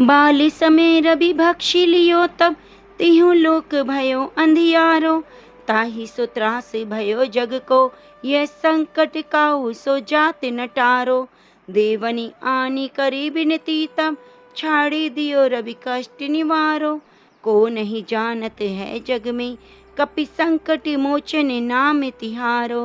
बाल समय रवि भक्षी लियो तब तिहु लोक भयो अंधियारो। ताहि सो त्रास भयो जग को यह संकट काहू सो जात नटारो। देवनी आनी करी विनती तब छाड़ी दियो रवि कष्ट निवारो। को नहीं जानत है जग में कपि संकट मोचन नाम तिहारो।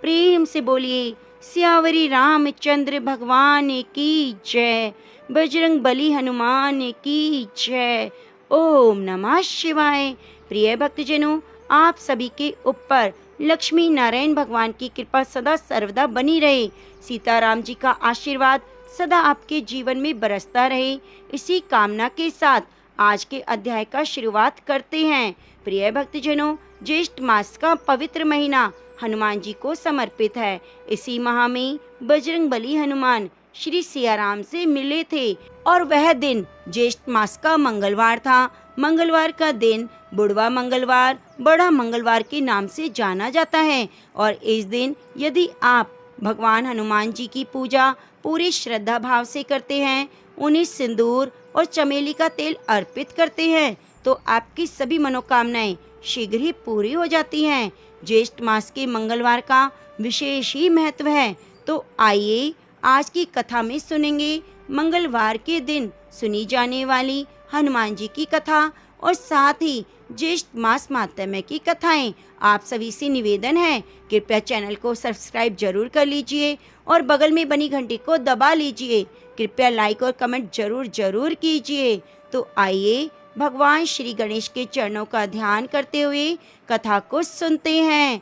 प्रेम से बोलिए सियावरी रामचंद्र भगवान की जय। बजरंग बली हनुमान की जय। ओम नमः शिवाय। प्रिय भक्तजनों, आप सभी के ऊपर लक्ष्मी नारायण भगवान की कृपा सदा सर्वदा बनी रहे। सीताराम जी का आशीर्वाद सदा आपके जीवन में बरसता रहे, इसी कामना के साथ आज के अध्याय का शुरुआत करते हैं। प्रिय भक्तजनों, ज्येष्ठ मास का पवित्र महीना हनुमान जी को समर्पित है। इसी माह में बजरंग बली हनुमान श्री सियाराम से मिले थे और वह दिन ज्येष्ठ मास का मंगलवार था। मंगलवार का दिन बुढ़वा मंगलवार, बड़ा मंगलवार के नाम से जाना जाता है। और इस दिन यदि आप भगवान हनुमान जी की पूजा पूरी श्रद्धा भाव से करते हैं, उन्हें सिंदूर और चमेली का तेल अर्पित करते हैं, तो आपकी सभी मनोकामनाएं शीघ्र ही पूरी हो जाती हैं। ज्येष्ठ मास के मंगलवार का विशेष ही महत्व है। तो आइए आज की कथा में सुनेंगे मंगलवार के दिन सुनी जाने वाली हनुमान जी की कथा और साथ ही ज्येष्ठ मास माहात्म्य की कथाएं। आप सभी से निवेदन है, कृपया चैनल को सब्सक्राइब जरूर कर लीजिए और बगल में बनी घंटी को दबा लीजिए। कृपया लाइक और कमेंट जरूर कीजिए। तो आइए भगवान श्री गणेश के चरणों का ध्यान करते हुए कथा को सुनते हैं।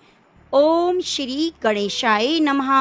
ओम श्री गणेशाय नमः।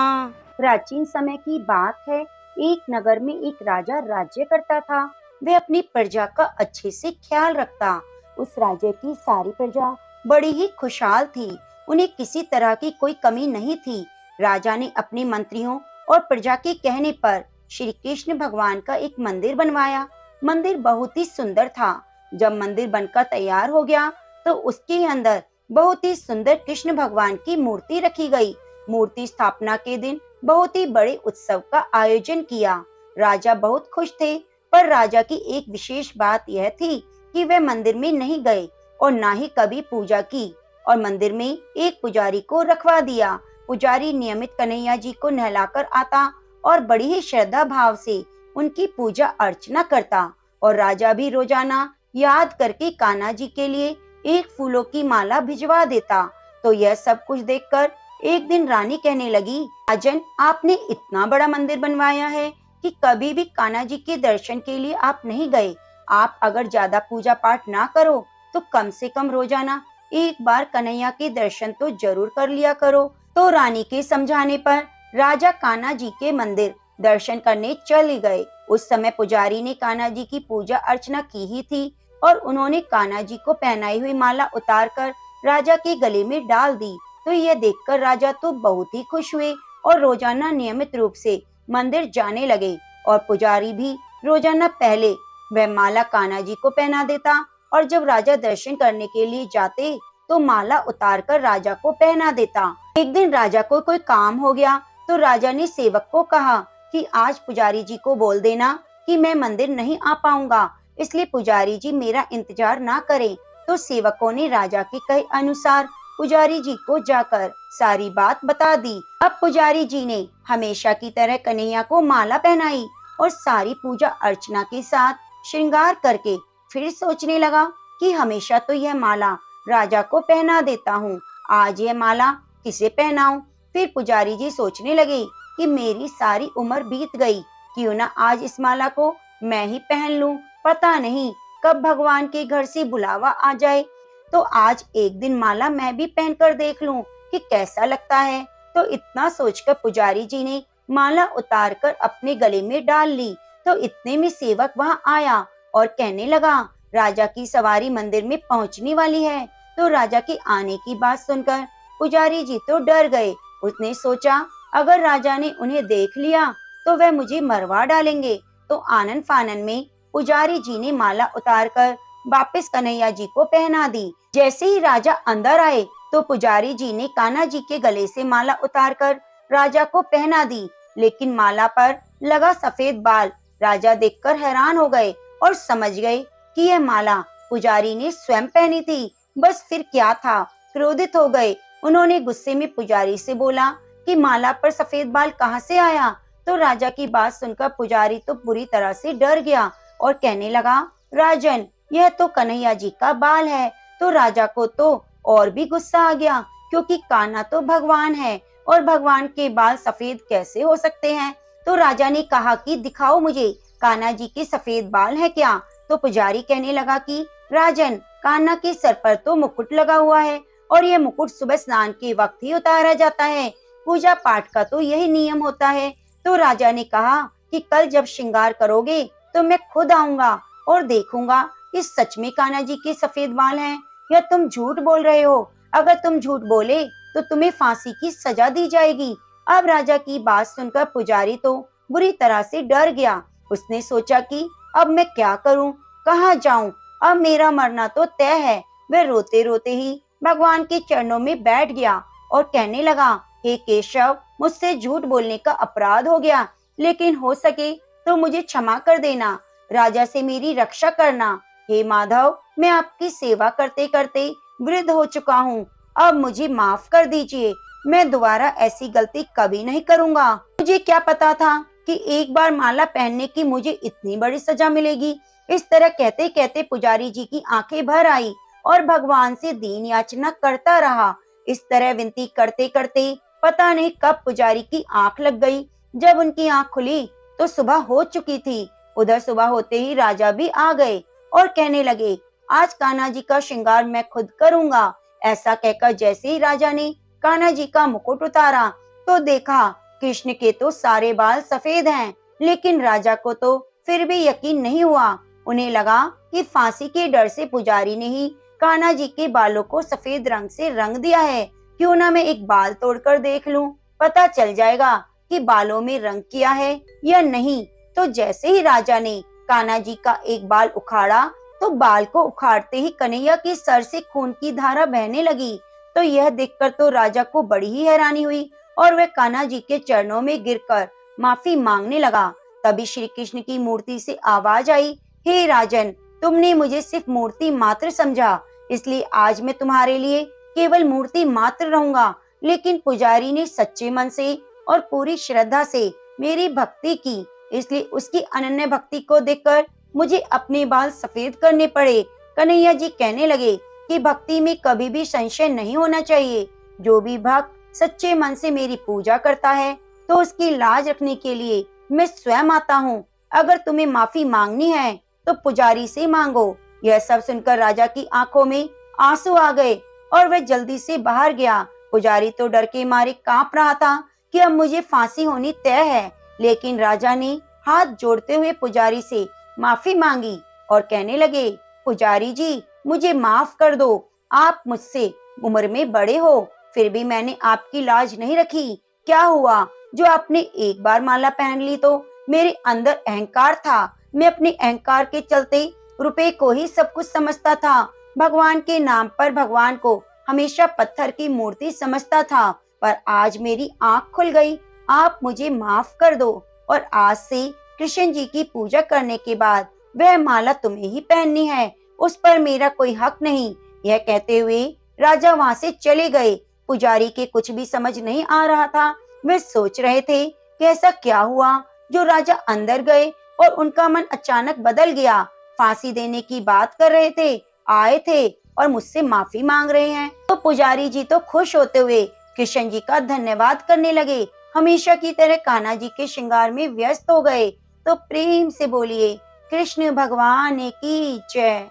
प्राचीन समय की बात है, एक नगर में एक राजा राज्य करता था। वह अपनी प्रजा का अच्छे से ख्याल रखता। उस राज्य की सारी प्रजा बड़ी ही खुशहाल थी, उन्हें किसी तरह की कोई कमी नहीं थी। राजा ने अपने मंत्रियों और प्रजा के कहने पर श्री कृष्ण भगवान का एक मंदिर बनवाया। मंदिर बहुत ही सुंदर था। जब मंदिर बनकर तैयार हो गया तो उसके अंदर बहुत ही सुंदर कृष्ण भगवान की मूर्ति रखी गई। मूर्ति स्थापना के दिन बहुत ही बड़े उत्सव का आयोजन किया। राजा बहुत खुश थे, पर राजा की एक विशेष बात यह थी कि वे मंदिर में नहीं गए और ना ही कभी पूजा की, और मंदिर में एक पुजारी को रखवा दिया। पुजारी नियमित कन्हैया जी को नहलाकर आता और बड़ी ही श्रद्धा भाव से उनकी पूजा अर्चना करता। और राजा भी रोजाना याद करके कान्हा जी के लिए एक फूलों की माला भिजवा देता। तो यह सब कुछ देखकर एक दिन रानी कहने लगी, राजन, आपने इतना बड़ा मंदिर बनवाया है कि कभी भी कान्हा जी के दर्शन के लिए आप नहीं गए। आप अगर ज्यादा पूजा पाठ ना करो तो कम से कम रोजाना एक बार कन्हैया के दर्शन तो जरूर कर लिया करो। तो रानी के समझाने पर राजा कान्हा जी के मंदिर दर्शन करने चले गए। उस समय पुजारी ने कान्हा जी की पूजा अर्चना की ही थी और उन्होंने कान्हा जी को पहनाई हुई माला उतारकर राजा के गले में डाल दी। तो यह देखकर राजा तो बहुत ही खुश हुए और रोजाना नियमित रूप से मंदिर जाने लगे। और पुजारी भी रोजाना पहले वह माला कान्हा जी को पहना देता और जब राजा दर्शन करने के लिए जाते तो माला उतारकर राजा को पहना देता। एक दिन राजा को कोई काम हो गया तो राजा ने सेवक को कहा कि आज पुजारी जी को बोल देना कि मैं मंदिर नहीं आ पाऊंगा, इसलिए पुजारी जी मेरा इंतजार ना करें। तो सेवकों ने राजा के कहे अनुसार पुजारी जी को जाकर सारी बात बता दी। अब पुजारी जी ने हमेशा की तरह कन्हैया को माला पहनाई और सारी पूजा अर्चना के साथ श्रृंगार करके फिर सोचने लगा कि हमेशा तो यह माला राजा को पहना देता हूँ, आज यह माला किसे पहनाऊं। फिर पुजारी जी सोचने लगे कि मेरी सारी उम्र बीत गई, क्यों ना आज इस माला को मैं ही पहन लूं। पता नहीं कब भगवान के घर से बुलावा आ जाए, तो आज एक दिन माला मैं भी पहनकर देख लूं कि कैसा लगता है। तो इतना सोचकर पुजारी जी ने माला उतारकर अपने गले में डाल ली। तो इतने में सेवक वहां आया और कहने लगा, राजा की सवारी मंदिर में पहुंचने वाली है। तो राजा के आने की बात सुनकर पुजारी जी तो डर गए। उसने सोचा अगर राजा ने उन्हें देख लिया तो वह मुझे मरवा डालेंगे। तो आनन फानन में पुजारी जी ने माला उतारकर वापस कन्हैया जी को पहना दी। जैसे ही राजा अंदर आए तो पुजारी जी ने कान्हा जी के गले से माला उतारकर राजा को पहना दी, लेकिन माला पर लगा सफेद बाल राजा देखकर हैरान हो गए और समझ गए कि यह माला पुजारी ने स्वयं पहनी थी। बस फिर क्या था, क्रोधित हो गए। उन्होंने गुस्से में पुजारी से बोला कि माला पर सफेद बाल कहाँ से आया। तो राजा की बात सुनकर पुजारी तो बुरी तरह से डर गया और कहने लगा, राजन, यह तो कन्हैया जी का बाल है। तो राजा को तो और भी गुस्सा आ गया, क्योंकि कान्हा तो भगवान है और भगवान के बाल सफेद कैसे हो सकते हैं। तो राजा ने कहा कि दिखाओ मुझे, कान्हा जी के सफेद बाल है क्या। तो पुजारी कहने लगा कि राजन, कान्हा के सर पर तो मुकुट लगा हुआ है और यह मुकुट सुबह स्नान के वक्त ही उतारा जाता है। पूजा पाठ का तो यही नियम होता है। तो राजा ने कहा कि कल जब श्रृंगार करोगे तो मैं खुद आऊंगा और देखूंगा कि सच में कान्हा जी के सफेद बाल हैं या तुम झूठ बोल रहे हो। अगर तुम झूठ बोले तो तुम्हें फांसी की सजा दी जाएगी। अब राजा की बात सुनकर पुजारी तो बुरी तरह से डर गया। उसने सोचा कि अब मैं क्या करूं, कहाँ जाऊं, अब मेरा मरना तो तय है। वह रोते रोते ही भगवान के चरणों में बैठ गया और कहने लगा, हे केशव, मुझसे झूठ बोलने का अपराध हो गया, लेकिन हो सके तो मुझे क्षमा कर देना, राजा से मेरी रक्षा करना। हे माधव, मैं आपकी सेवा करते करते वृद्ध हो चुका हूँ, अब मुझे माफ कर दीजिए। मैं दोबारा ऐसी गलती कभी नहीं करूँगा। मुझे क्या पता था कि एक बार माला पहनने की मुझे इतनी बड़ी सजा मिलेगी। इस तरह कहते कहते पुजारी जी की आंखें भर आई और भगवान से दीन याचना करता रहा। इस तरह विनती करते करते पता नहीं कब पुजारी की आंख लग गई। जब उनकी आंख खुली तो सुबह हो चुकी थी। उधर सुबह होते ही राजा भी आ गए और कहने लगे, आज कान्हा जी का श्रृंगार मैं खुद करूंगा। ऐसा कहकर जैसे ही राजा ने कान्हा जी का मुकुट उतारा तो देखा कृष्ण के तो सारे बाल सफेद हैं, लेकिन राजा को तो फिर भी यकीन नहीं हुआ। उन्हें लगा कि फांसी के डर से पुजारी ने ही कान्हा जी के बालों को सफेद रंग से रंग दिया है। क्यों ना मैं एक बाल तोड़कर देख लूं, पता चल जाएगा कि बालों में रंग किया है या नहीं। तो जैसे ही राजा ने कान्हा जी का एक बाल उखाड़ा तो बाल को उखाड़ते ही कन्हैया के सर से खून की धारा बहने लगी। तो यह देखकर तो राजा को बड़ी ही हैरानी हुई और वह कान्हा जी के चरणों में गिरकर माफी मांगने लगा। तभी श्री कृष्ण की मूर्ति से आवाज आई, हे राजन, तुमने मुझे सिर्फ मूर्ति मात्र समझा, इसलिए आज मैं तुम्हारे लिए केवल मूर्ति मात्र रहूंगा। लेकिन पुजारी ने सच्चे मन से और पूरी श्रद्धा से मेरी भक्ति की, इसलिए उसकी अनन्य भक्ति को देखकर मुझे अपने बाल सफेद करने पड़े। कन्हैया जी कहने लगे कि भक्ति में कभी भी संशय नहीं होना चाहिए। जो भी भक्त सच्चे मन से मेरी पूजा करता है तो उसकी लाज रखने के लिए मैं स्वयं आता हूँ। अगर तुम्हें माफी मांगनी है तो पुजारी से मांगो। यह सब सुनकर राजा की आंखों में आंसू आ गए और वह जल्दी से बाहर गया। पुजारी तो डर के मारे कांप रहा था कि अब मुझे फांसी होनी तय है, लेकिन राजा ने हाथ जोड़ते हुए पुजारी से माफी मांगी और कहने लगे, पुजारी जी, मुझे माफ कर दो। आप मुझसे उम्र में बड़े हो, फिर भी मैंने आपकी लाज नहीं रखी। क्या हुआ जो आपने एक बार माला पहन ली तो मेरे अंदर अहंकार था। मैं अपने अहंकार के चलते रुपए को ही सब कुछ समझता था। भगवान के नाम पर भगवान को हमेशा पत्थर की मूर्ति समझता था, पर आज मेरी आंख खुल गई। आप मुझे माफ कर दो और आज से कृष्ण जी की पूजा करने के बाद वह माला तुम्हें ही पहननी है, उस पर मेरा कोई हक नहीं। यह कहते हुए राजा वहां से चले गए। पुजारी के कुछ भी समझ नहीं आ रहा था। वे सोच रहे थे कि ऐसा क्या हुआ जो राजा अंदर गए और उनका मन अचानक बदल गया। फांसी देने की बात कर रहे थे, आए थे और मुझसे माफी मांग रहे हैं। तो पुजारी जी तो खुश होते हुए कृष्ण जी का धन्यवाद करने लगे। हमेशा की तरह कान्हा जी के श्रृंगार में व्यस्त हो गए। तो प्रेम से बोलिए, कृष्ण भगवान की जय।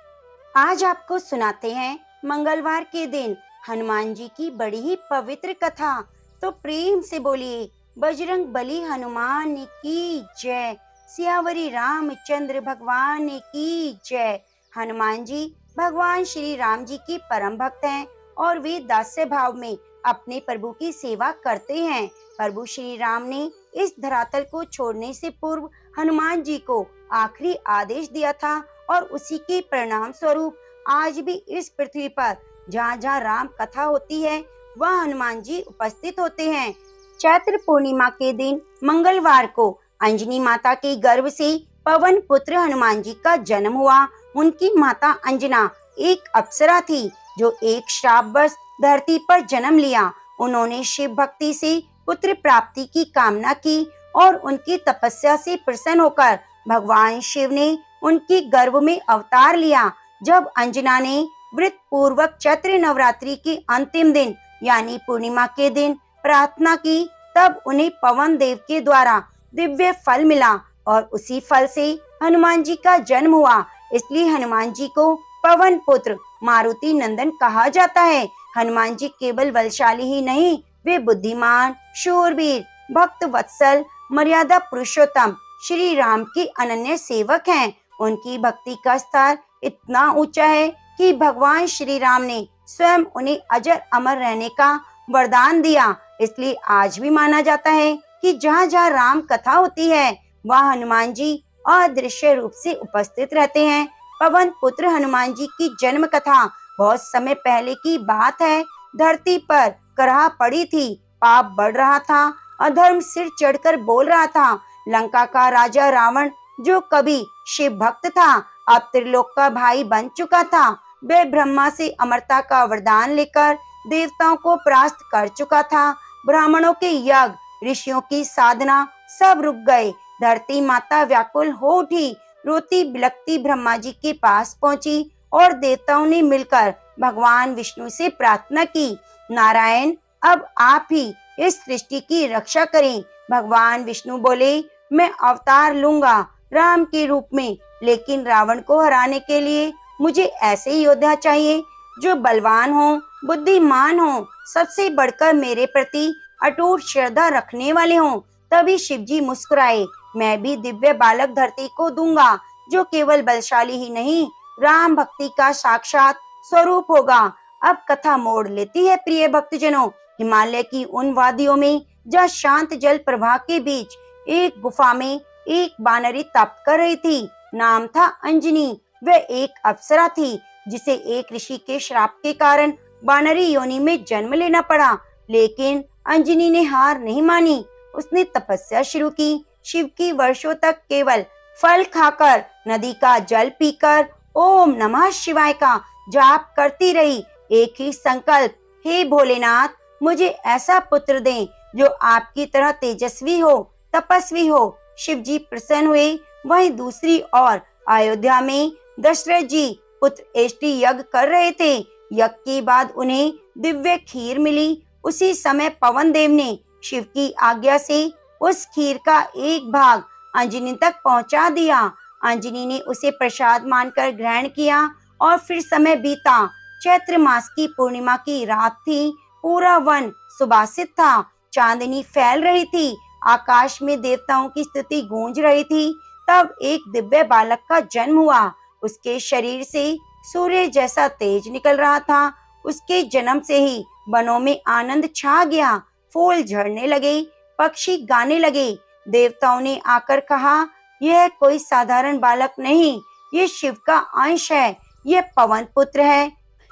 आज आपको सुनाते हैं मंगलवार के दिन हनुमान जी की बड़ी ही पवित्र कथा। तो प्रेम से बोलिए, बजरंग बली हनुमान की जय। सियावरी रामचंद्र भगवान की जय। हनुमान जी भगवान श्री राम जी की परम भक्त हैं और वे दास्य भाव में अपने प्रभु की सेवा करते हैं। प्रभु श्री राम ने इस धरातल को छोड़ने से पूर्व हनुमान जी को आखिरी आदेश दिया था और उसी के परिणाम स्वरूप आज भी इस पृथ्वी पर जहाँ जहाँ राम कथा होती है वह हनुमान जी उपस्थित होते हैं। चैत्र पूर्णिमा के दिन मंगलवार को अंजनी माता के गर्भ से पवन पुत्र हनुमान जी का जन्म हुआ। उनकी माता अंजना एक अप्सरा थी जो एक श्रापवश धरती पर जन्म लिया। उन्होंने शिव भक्ति से पुत्र प्राप्ति की कामना की और उनकी तपस्या से प्रसन्न होकर भगवान शिव ने उनकी गर्भ में अवतार लिया। जब अंजना ने व्रत पूर्वक चैत्र नवरात्रि के अंतिम दिन यानी पूर्णिमा के दिन प्रार्थना की, तब उन्हें पवन देव के द्वारा दिव्य फल मिला और उसी फल से हनुमान जी का जन्म हुआ। इसलिए हनुमान जी को पवन पुत्र मारुति नंदन कहा जाता है। हनुमान जी केवल बलशाली ही नहीं, वे बुद्धिमान, शूरवीर, भक्त वत्सल, मर्यादा पुरुषोत्तम श्री राम के अनन्य सेवक हैं। उनकी भक्ति का स्तर इतना ऊंचा है कि भगवान श्री राम ने स्वयं उन्हें अजर अमर रहने का वरदान दिया। इसलिए आज भी माना जाता है कि जहाँ जहाँ राम कथा होती है वहाँ हनुमान जी अदृश्य रूप से उपस्थित रहते हैं। पवन पुत्र हनुमान जी की जन्म कथा बहुत समय पहले की बात है। धरती पर कराह पड़ी थी, पाप बढ़ रहा था, अधर्म सिर चढ़कर बोल रहा था। लंका का राजा रावण जो कभी शिव भक्त था, अब त्रिलोक का भाई बन चुका था। वह ब्रह्मा से अमरता का वरदान लेकर देवताओं को परास्त कर चुका था। ब्राह्मणों के यज्ञ, ऋषियों की साधना सब रुक गए। धरती माता व्याकुल हो उठी, रोती बिलखती ब्रह्मा जी के पास पहुंची और देवताओं ने मिलकर भगवान विष्णु से प्रार्थना की, नारायण अब आप ही इस सृष्टि की रक्षा करें। भगवान विष्णु बोले, मैं अवतार लूंगा राम के रूप में, लेकिन रावण को हराने के लिए मुझे ऐसे योद्धा चाहिए जो बलवान हो, बुद्धिमान हो, सबसे बढ़कर मेरे प्रति अटूट श्रद्धा रखने वाले हों। तभी शिवजी मुस्कुराए, मैं भी दिव्य बालक धरती को दूंगा जो केवल बलशाली ही नहीं, राम भक्ति का साक्षात स्वरूप होगा। अब कथा मोड़ लेती है प्रिय भक्तजनों। हिमालय की उन वादियों में जहाँ शांत जल प्रवाह के बीच एक गुफा में एक बानरी तप कर रही थी। नाम था अंजनी। वह एक अप्सरा थी जिसे एक ऋषि के श्राप के कारण बानरी योनि में जन्म लेना पड़ा। लेकिन अंजनी ने हार नहीं मानी। उसने तपस्या शुरू की। शिव की वर्षों तक केवल फल खाकर, नदी का जल पीकर ओम नमः शिवाय का जाप करती रही। एक ही संकल्प, हे भोलेनाथ मुझे ऐसा पुत्र दें जो आपकी तरह तेजस्वी हो, तपस्वी हो। शिवजी प्रसन्न हुए। वहीं दूसरी ओर अयोध्या में दशरथ जी पुत्र एष्टि यज्ञ कर रहे थे। यज्ञ के बाद उन्हें दिव्य खीर मिली। उसी समय पवन देव ने शिव की आज्ञा से उस खीर का एक भाग अंजनी तक पहुंचा दिया। अंजनी ने उसे प्रसाद मानकर ग्रहण किया और फिर समय बीता। चैत्र मास की पूर्णिमा की रात थी। पूरा वन सुबासित था। चांदनी फैल रही थी। आकाश में देवताओं की स्तुति गूंज रही थी। तब एक दिव्य बालक का जन्म हुआ। उसके शरीर से सूर्य जैसा तेज निकल रहा था। उसके जन्म से ही वनों में आनंद छा गया। फूल झड़ने लगे, पक्षी गाने लगे। देवताओं ने आकर कहा, यह कोई साधारण बालक नहीं, ये शिव का अंश है। यह पवन पुत्र है।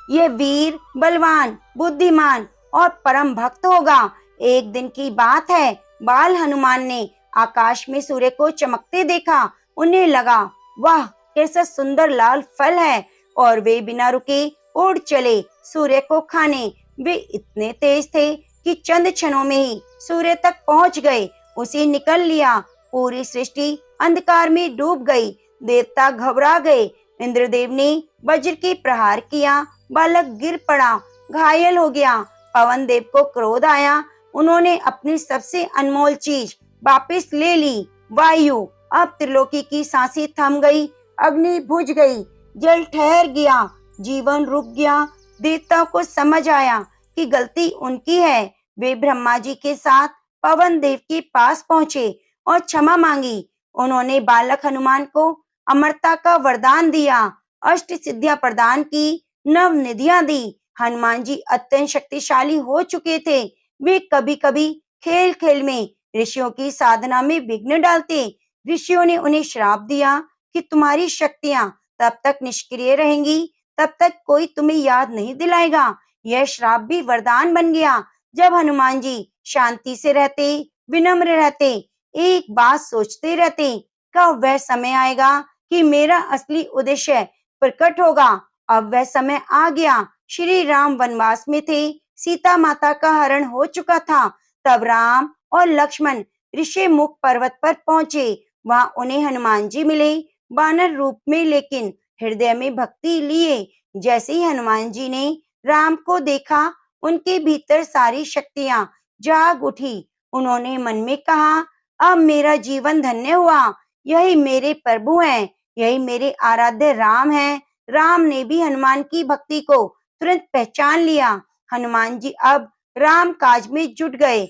यह वीर, बलवान, बुद्धिमान और परम भक्त होगा। एक दिन की बात है, बाल हनुमान ने आकाश में सूर्य को चमकते देखा। उन्हें लगा, वाह कैसा सुंदर लाल फल है, और वे बिना रुके उड़ चले सूर्य को खाने। वे इतने तेज थे कि चंद क्षणों में ही सूर्य तक पहुंच गए। उसे निकल लिया। पूरी सृष्टि अंधकार में डूब गई। देवता घबरा गए। इंद्रदेव ने वज्र के प्रहार किया। बालक गिर पड़ा, घायल हो गया। पवन देव को क्रोध आया। उन्होंने अपनी सबसे अनमोल चीज वापस ले ली, वायु। अब त्रिलोकी की सांसें थम गई, अग्नि बुझ गई, जल ठहर गया, जीवन रुक गया। देवताओं को समझ आया कि गलती उनकी है। वे ब्रह्मा जी के साथ पवन देव के पास पहुंचे और क्षमा मांगी। उन्होंने बालक हनुमान को अमरता का वरदान दिया, अष्ट सिद्धियां प्रदान की, नव निधियां दी। हनुमान जी अत्यंत शक्तिशाली हो चुके थे। वे कभी कभी खेल खेल में ऋषियों की साधना में विघ्न डालते। ऋषियों ने उन्हें श्राप दिया कि तुम्हारी शक्तियां तब तक निष्क्रिय रहेंगी, तब तक कोई तुम्हें याद नहीं दिलाएगा। यह श्राप भी वरदान बन गया। जब हनुमान जी शांति से रहते, विनम्र रहते, एक बात सोचते रहते, का वह समय आएगा कि मेरा असली उद्देश्य प्रकट होगा। अब वह समय आ गया। श्री राम वनवास में थे, सीता माता का हरण हो चुका था। तब राम और लक्ष्मण ऋषिमुख पर्वत पर पहुंचे। वहां उन्हें हनुमान जी मिले, वानर रूप में, लेकिन हृदय में भक्ति लिए। जैसे ही हनुमान जी ने राम को देखा, उनके भीतर सारी शक्तियां जाग उठी। उन्होंने मन में कहा, अब मेरा जीवन धन्य हुआ। यही मेरे प्रभु हैं, यही मेरे आराध्य राम हैं। राम ने भी हनुमान की भक्ति को तुरंत पहचान लिया। हनुमान जी अब राम काज में जुट गए।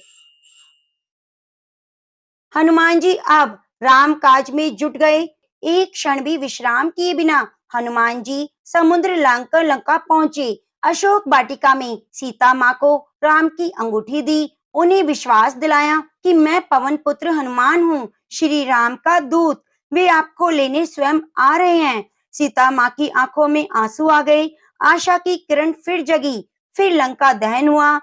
हनुमान जी अब राम काज में जुट गए। एक क्षण भी विश्राम किए बिना हनुमान जी समुद्र लांघकर लंका पहुंचे। अशोक वाटिका में सीता माँ को राम की अंगूठी दी। उन्हें विश्वास दिलाया कि मैं पवन पुत्र हनुमान हूँ, श्री राम का दूत। वे आपको लेने स्वयं आ रहे हैं। सीता माँ की आंखों में आंसू आ गए। आशा की किरण फिर जगी। फिर लंका दहन हुआ।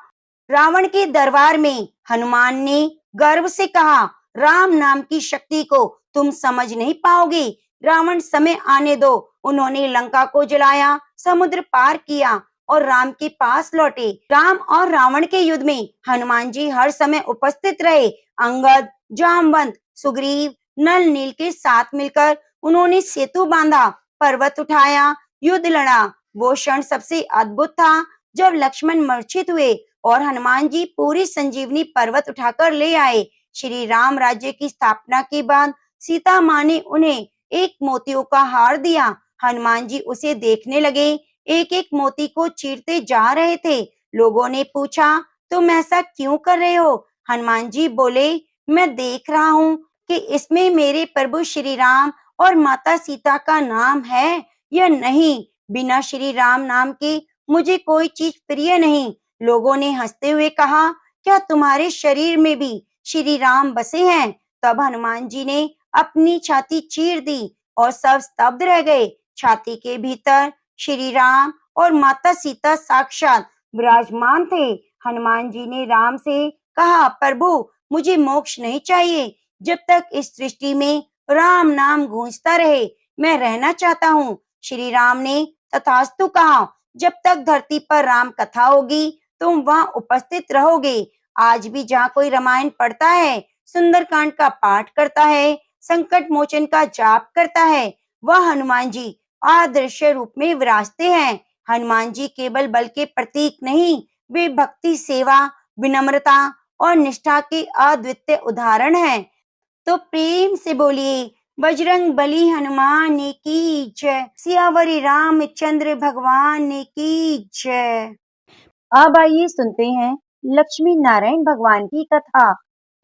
रावण के दरबार में हनुमान ने गर्व से कहा, राम नाम की शक्ति को तुम समझ नहीं पाओगे। रावण समय आने दो। उन्होंने लंका को जलाया, समुद्र पार किया और राम के पास लौटे। राम और रावण के युद्ध में हनुमान जी हर समय उपस्थित रहे। अंगद, जामवंत, सुग्रीव, नल नील के साथ मिलकर उन्होंने सेतु बांधा, पर्वत उठाया, युद्ध लड़ा। वो क्षण सबसे अद्भुत था जब लक्ष्मण मूर्छित हुए और हनुमान जी पूरी संजीवनी पर्वत उठाकर ले आए। श्री राम राज्य की स्थापना के बाद सीता माँ ने उन्हें एक मोतियों का हार दिया। हनुमान जी उसे देखने लगे, एक एक मोती को चीरते जा रहे थे। लोगों ने पूछा, तुम ऐसा क्यों कर रहे हो? हनुमान जी बोले, मैं देख रहा हूँ कि इसमें मेरे प्रभु श्री राम और माता सीता का नाम है या नहीं। बिना श्री राम नाम के मुझे कोई चीज प्रिय नहीं। लोगों ने हंसते हुए कहा, क्या तुम्हारे शरीर में भी श्री राम बसे हैं? तब हनुमान जी ने अपनी छाती चीर दी और सब स्तब्ध रह गए। छाती के भीतर श्री राम और माता सीता साक्षात विराजमान थे। हनुमान जी ने राम से कहा, प्रभु मुझे मोक्ष नहीं चाहिए। जब तक इस सृष्टि में राम नाम गूंजता रहे मैं रहना चाहता हूँ। श्री राम ने तथास्तु कहा, जब तक धरती पर राम कथा होगी तुम वहां उपस्थित रहोगे। आज भी जहाँ कोई रामायण पढ़ता है, सुंदरकांड का पाठ करता है, संकट मोचन का जाप करता है, वह हनुमान जी अदृश्य रूप में विराजते हैं। हनुमान जी केवल बल के प्रतीक नहीं, वे भक्ति, सेवा, विनम्रता और निष्ठा के अद्वितीय उदाहरण हैं। तो प्रेम से बोलिए, बजरंग बली हनुमान की जय, सियावरी रामचंद्र भगवान की जय। अब आइए सुनते हैं लक्ष्मी नारायण भगवान की कथा।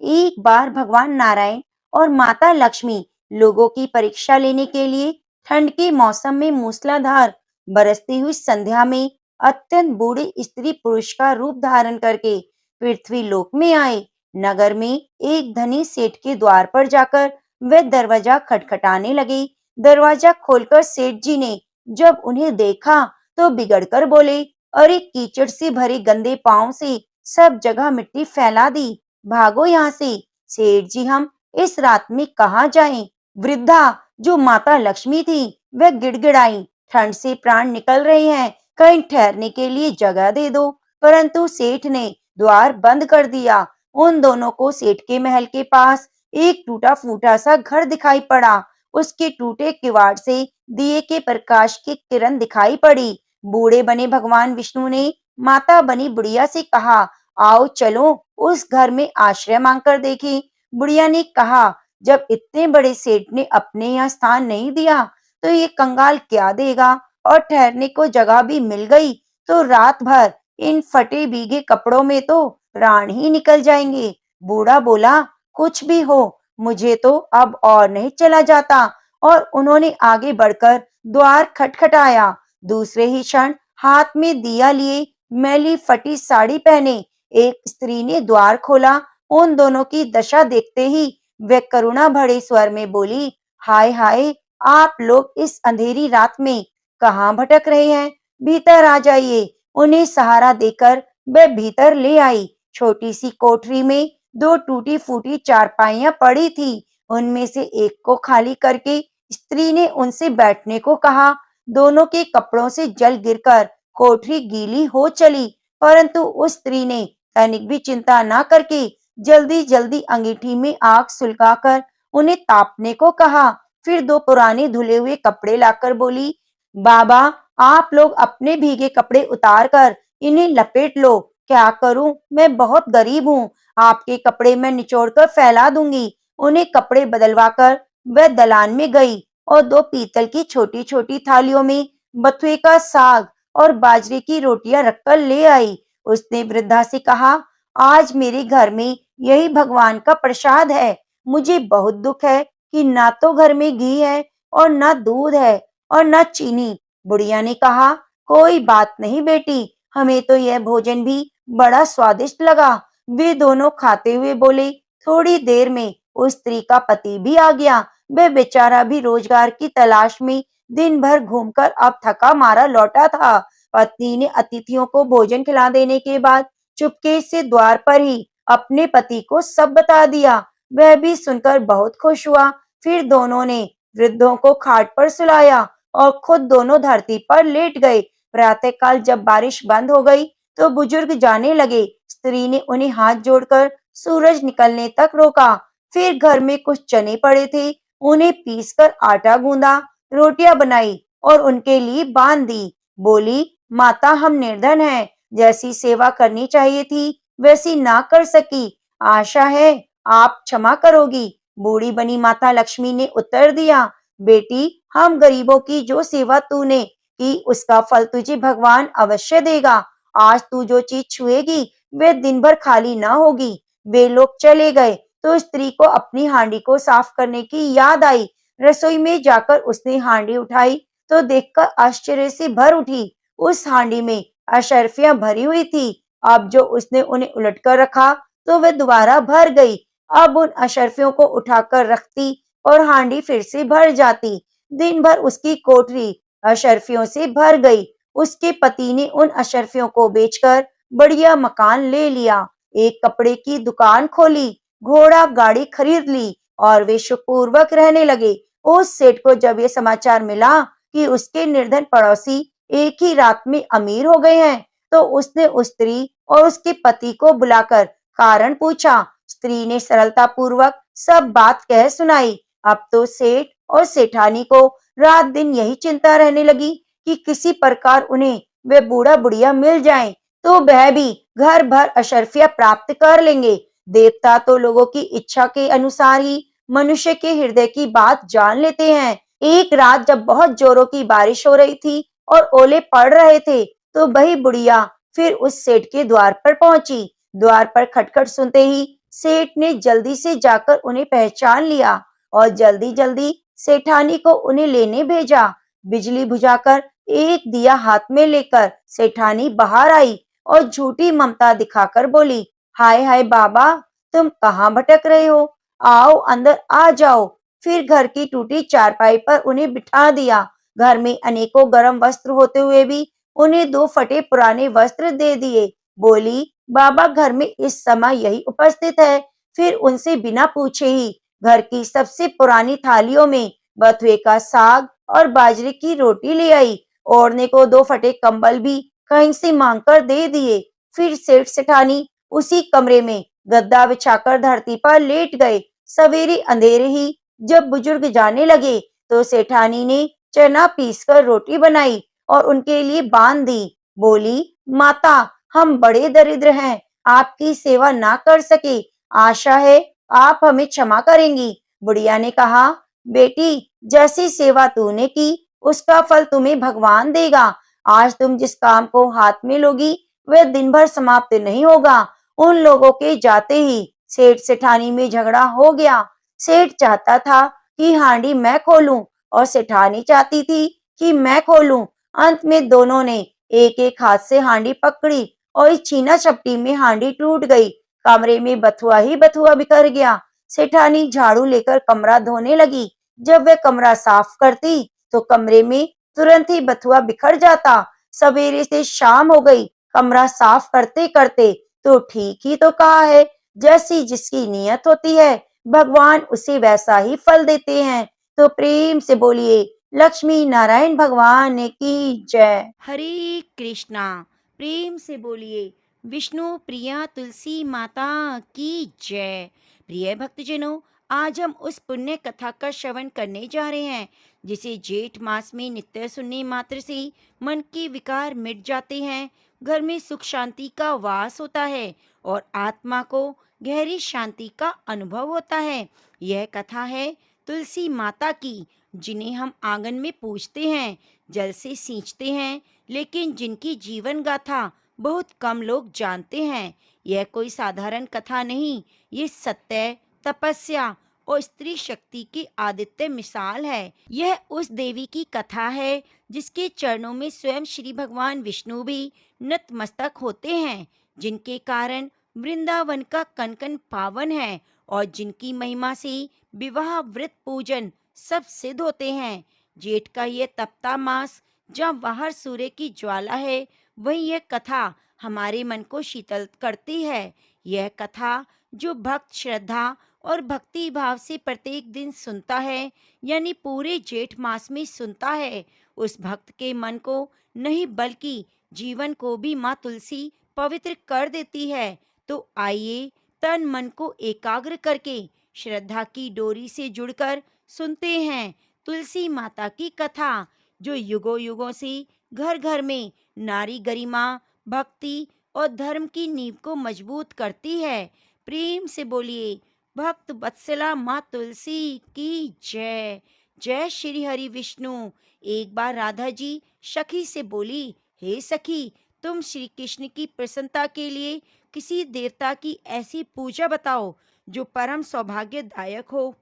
एक बार भगवान नारायण और माता लक्ष्मी लोगों की परीक्षा लेने के लिए ठंड के मौसम में मूसलाधार बरसती हुई संध्या में अत्यंत बूढ़े स्त्री पुरुष का रूप धारण करके पृथ्वी लोक में आए। नगर में एक धनी सेठ के द्वार पर जाकर वे दरवाजा खटखटाने लगे। दरवाजा खोलकर सेठ जी ने जब उन्हें देखा तो बिगड़कर बोले, अरे कीचड़ से भरे गंदे पांव से सब जगह मिट्टी फैला दी, भागो यहाँ से। सेठ जी, हम इस रात में कहाँ जाएं? वृद्धा जो माता लक्ष्मी थी वह गिड़गिड़ाई, ठंड से प्राण निकल रहे हैं, कहीं ठहरने के लिए जगह दे दो। परंतु सेठ ने द्वार बंद कर दिया। उन दोनों को सेठ के महल के पास एक टूटा फूटा सा घर दिखाई पड़ा। उसके टूटे किवाड़ से दिए के प्रकाश की किरण दिखाई पड़ी। बूढ़े बने भगवान विष्णु ने माता बनी बुढ़िया से कहा, आओ चलो उस घर में आश्रय मांगकर देखें। बुढ़िया ने कहा, जब इतने बड़े सेठ ने अपने यहाँ स्थान नहीं दिया तो ये कंगाल क्या देगा? और ठहरने को जगह भी मिल गई तो रात भर इन फटे भीगे कपड़ों में तो प्राण ही निकल जाएंगे। बूढ़ा बोला, कुछ भी हो, मुझे तो अब और नहीं चला जाता। और उन्होंने आगे बढ़कर द्वार खटखटाया। दूसरे ही क्षण हाथ में दिया लिए, मैली फटी साड़ी पहने एक स्त्री ने द्वार खोला। उन दोनों की दशा देखते ही वे करुणा भरे स्वर में बोली, हाय हाय, आप लोग इस अंधेरी रात में कहाँ भटक रहे हैं? भीतर आ जाइए। उन्हें सहारा देकर वे भीतर ले आई। छोटी सी कोठरी में दो टूटी फूटी चारपाइयां पड़ी थी। उनमें से एक को खाली करके स्त्री ने उनसे बैठने को कहा। दोनों के कपड़ों से जल गिरकर कोठरी गीली हो चली, परंतु उस स्त्री ने तनिक भी चिंता न करके जल्दी जल्दी अंगीठी में आग सुलगाकर उन्हें तापने को कहा। फिर दो पुराने धुले हुए कपड़े लाकर बोली, बाबा, आप लोग अपने भीगे कपड़े उतार कर इन्हें लपेट लो। क्या करूं, मैं बहुत गरीब हूँ। आपके कपड़े मैं निचोड़ कर फैला दूंगी। उन्हें कपड़े बदलवा कर वह दलान में गई और दो पीतल की छोटी छोटी थालियों में बथुए का साग और बाजरे की रोटियां रखकर ले आई। उसने वृद्धा से कहा, आज मेरे घर में यही भगवान का प्रसाद है। मुझे बहुत दुख है कि ना तो घर में घी है और ना दूध है और ना चीनी। बुढ़िया ने कहा, कोई बात नहीं बेटी, हमें तो यह भोजन भी बड़ा स्वादिष्ट लगा। वे दोनों खाते हुए बोले। थोड़ी देर में उस स्त्री का पति भी आ गया। वह बेचारा भी रोजगार की तलाश में दिन भर घूमकर अब थका मारा लौटा था। पत्नी ने अतिथियों को भोजन खिला देने के बाद चुपके से द्वार पर ही अपने पति को सब बता दिया। वह भी सुनकर बहुत खुश हुआ। फिर दोनों ने वृद्धों को खाट पर सुलाया और खुद दोनों धरती पर लेट गए। प्रातःकाल जब बारिश बंद हो गई तो बुजुर्ग जाने लगे। स्त्री ने उन्हें हाथ जोड़कर सूरज निकलने तक रोका। फिर घर में कुछ चने पड़े थे, उन्हें पीसकर आटा गूंदा, रोटियां बनाई और उनके लिए बांध दी। बोली, माता, हम निर्धन हैं, जैसी सेवा करनी चाहिए थी वैसी ना कर सकी। आशा है आप क्षमा करोगी। बूढ़ी बनी माता लक्ष्मी ने उत्तर दिया, बेटी, हम गरीबों की जो सेवा तूने की उसका फल तुझे भगवान अवश्य देगा। आज तू जो चीज छुएगी वे दिन भर खाली ना होगी। वे लोग चले गए तो स्त्री को अपनी हांडी को साफ करने की याद आई। रसोई में जाकर उसने हांडी उठाई तो देखकर आश्चर्य से भर उठी। उस हांडी में अशर्फियां भरी हुई थी। अब जो उसने उन्हें उलटकर रखा तो वे दोबारा भर गई। अब उन अशर्फियों को उठाकर रखती और हांडी फिर से भर जाती। दिन भर उसकी कोठरी अशर्फियों से भर गई। उसके पति ने उन अशर्फियों को बेचकर बढ़िया मकान ले लिया, एक कपड़े की दुकान खोली, घोड़ा गाड़ी खरीद ली और वे सुखपूर्वक रहने लगे। उस सेठ को जब ये समाचार मिला कि उसके निर्धन पड़ोसी एक ही रात में अमीर हो गए हैं, तो उसने उस स्त्री और उसके पति को बुलाकर कारण पूछा। स्त्री ने सरलता पूर्वक सब बात कह सुनाई। अब तो सेठ और सेठानी को रात दिन यही चिंता रहने लगी कि किसी प्रकार उन्हें वे बूढ़ा बुढ़िया मिल जाएं, तो वह भी घर भर अशर्फिया प्राप्त कर लेंगे। देवता तो लोगों की इच्छा के अनुसार ही मनुष्य के हृदय की बात जान लेते हैं। एक रात जब बहुत जोरों की बारिश हो रही थी और ओले पड़ रहे थे, तो वही बुढ़िया फिर उस सेठ के द्वार पर पहुंची। द्वार पर खटखट सुनते ही सेठ ने जल्दी से जाकर उन्हें पहचान लिया और जल्दी जल्दी सेठानी को उन्हें लेने भेजा। बिजली बुझाकर एक दिया हाथ में लेकर सेठानी बाहर आई और झूठी ममता दिखाकर बोली, हाय हाय बाबा, तुम कहाँ भटक रहे हो? आओ अंदर आ जाओ। फिर घर की टूटी चारपाई पर उन्हें बिठा दिया। घर में अनेकों गर्म वस्त्र होते हुए भी उन्हें दो फटे पुराने वस्त्र दे दिए। बोली, बाबा घर में इस समय यही उपस्थित है। फिर उनसे बिना पूछे ही घर की सबसे पुरानी थालियों में बथुए का साग और बाजरे की रोटी ले आई। ओढ़ने को दो फटे कंबल भी कहीं से मांगकर दे दिए। फिर सेठ सेठानी उसी कमरे में गद्दा बिछाकर धरती पर लेट गए। सवेरे अंधेरे ही जब बुजुर्ग जाने लगे तो सेठानी ने चना पीसकर रोटी बनाई और उनके लिए बांध दी। बोली, माता, हम बड़े दरिद्र हैं, आपकी सेवा ना कर सके। आशा है आप हमें क्षमा करेंगी। बुढ़िया ने कहा, बेटी, जैसी सेवा तूने की उसका फल तुम्हें भगवान देगा। आज तुम जिस काम को हाथ में लोगी वह दिन भर समाप्त नहीं होगा। उन लोगों के जाते ही सेठ सेठानी में झगड़ा हो गया। सेठ चाहता था कि हांडी मैं खोलूं और सेठानी चाहती थी कि मैं खोलूं। अंत में दोनों ने एक एक हाथ से हांडी पकड़ी और इस छीना झपटी में हांडी टूट गई। कमरे में बथुआ ही बथुआ बिखर गया। सेठानी झाड़ू लेकर कमरा धोने लगी। जब वह कमरा साफ करती तो कमरे में तुरंत ही बथुआ बिखर जाता। सवेरे से शाम हो गई। कमरा साफ करते करते तो ठीक ही तो कहा है, जैसी जिसकी नियत होती है भगवान उसे वैसा ही फल देते हैं। तो प्रेम से बोलिए लक्ष्मी नारायण भगवान की जय। हरे कृष्णा। प्रेम से बोलिए विष्णु प्रिया तुलसी माता की जय। प्रिय भक्तजनों, आज हम उस पुण्य कथा का श्रवण करने जा रहे हैं जिसे जेठ मास में नित्य सुनने मात्र से मन के विकार मिट जाते हैं, घर में सुख शांति का वास होता है और आत्मा को गहरी शांति का अनुभव होता है। यह कथा है तुलसी माता की, जिन्हें हम आंगन में पूजते हैं, जल से सींचते हैं, लेकिन जिनकी जीवन गाथा बहुत कम लोग जानते हैं। यह कोई साधारण कथा नहीं, ये सत्य, तपस्या और स्त्री शक्ति की आदित्य मिसाल है। यह उस देवी की कथा है जिसके चरणों में स्वयं श्री भगवान विष्णु भी नतमस्तक होते हैं, जिनके कारण वृंदावन का कन कन पावन है और जिनकी महिमा से विवाह व्रत पूजन सब सिद्ध होते हैं। जेठ का यह तपता मास जहाँ बाहर सूर्य की ज्वाला है, वहीं यह कथा हमारे मन को शीतल करती है। यह कथा जो भक्त श्रद्धा और भक्ति भाव से प्रत्येक दिन सुनता है, यानी पूरे जेठ मास में सुनता है, उस भक्त के मन को नहीं बल्कि जीवन को भी माँ तुलसी पवित्र कर देती है। तो आइए तन मन को एकाग्र करके श्रद्धा की डोरी से जुड़कर सुनते हैं तुलसी माता की कथा, जो युगों युगों से घर घर में नारी गरिमा, भक्ति और धर्म की नींव को मजबूत करती है। प्रेम से बोलिए भक्त वत्सला माँ तुलसी की जय। जय श्री हरि विष्णु। एक बार राधा जी सखी से बोली, हे सखी, तुम श्री कृष्ण की प्रसन्नता के लिए किसी देवता की ऐसी पूजा बताओ जो परम सौभाग्यदायक हो।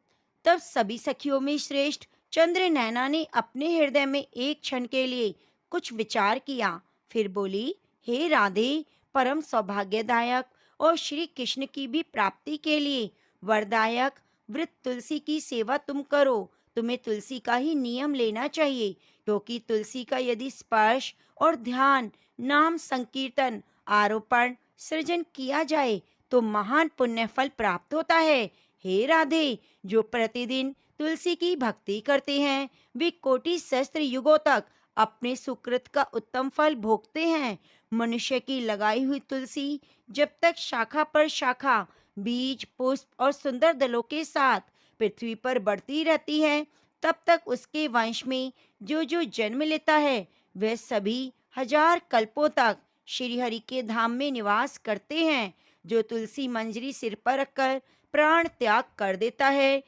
तब सभी सखियों में श्रेष्ठ चंद्र नैना ने अपने हृदय में एक क्षण के लिए कुछ विचार किया, फिर बोली, हे राधे, परम सौभाग्यदायक और श्री कृष्ण की भी प्राप्ति के लिए वरदायक व्रत तुलसी की सेवा तुम करो। तुम्हें तुलसी का ही नियम लेना चाहिए, क्योंकि तुलसी का यदि स्पर्श और ध्यान, नाम संकीर्तन, आरोपण, सृजन किया जाए तो महान पुण्य फल प्राप्त होता है। हे राधे, जो प्रतिदिन तुलसी की भक्ति करते हैं वे कोटि सहस्त्र युगों तक अपने सुकृत का उत्तम फल भोगते हैं। मनुष्य की लगाई हुई तुलसी जब तक शाखा पर शाखा, बीज, पुष्प और सुंदर दलों के साथ पृथ्वी पर बढ़ती रहती है, तब तक उसके वंश में जो जो जन्म लेता है वह सभी हजार कल्पों तक श्री हरि के धाम में निवास करते हैं। जो तुलसी मंजरी सिर पर रखकर प्राण त्याग कर देता है,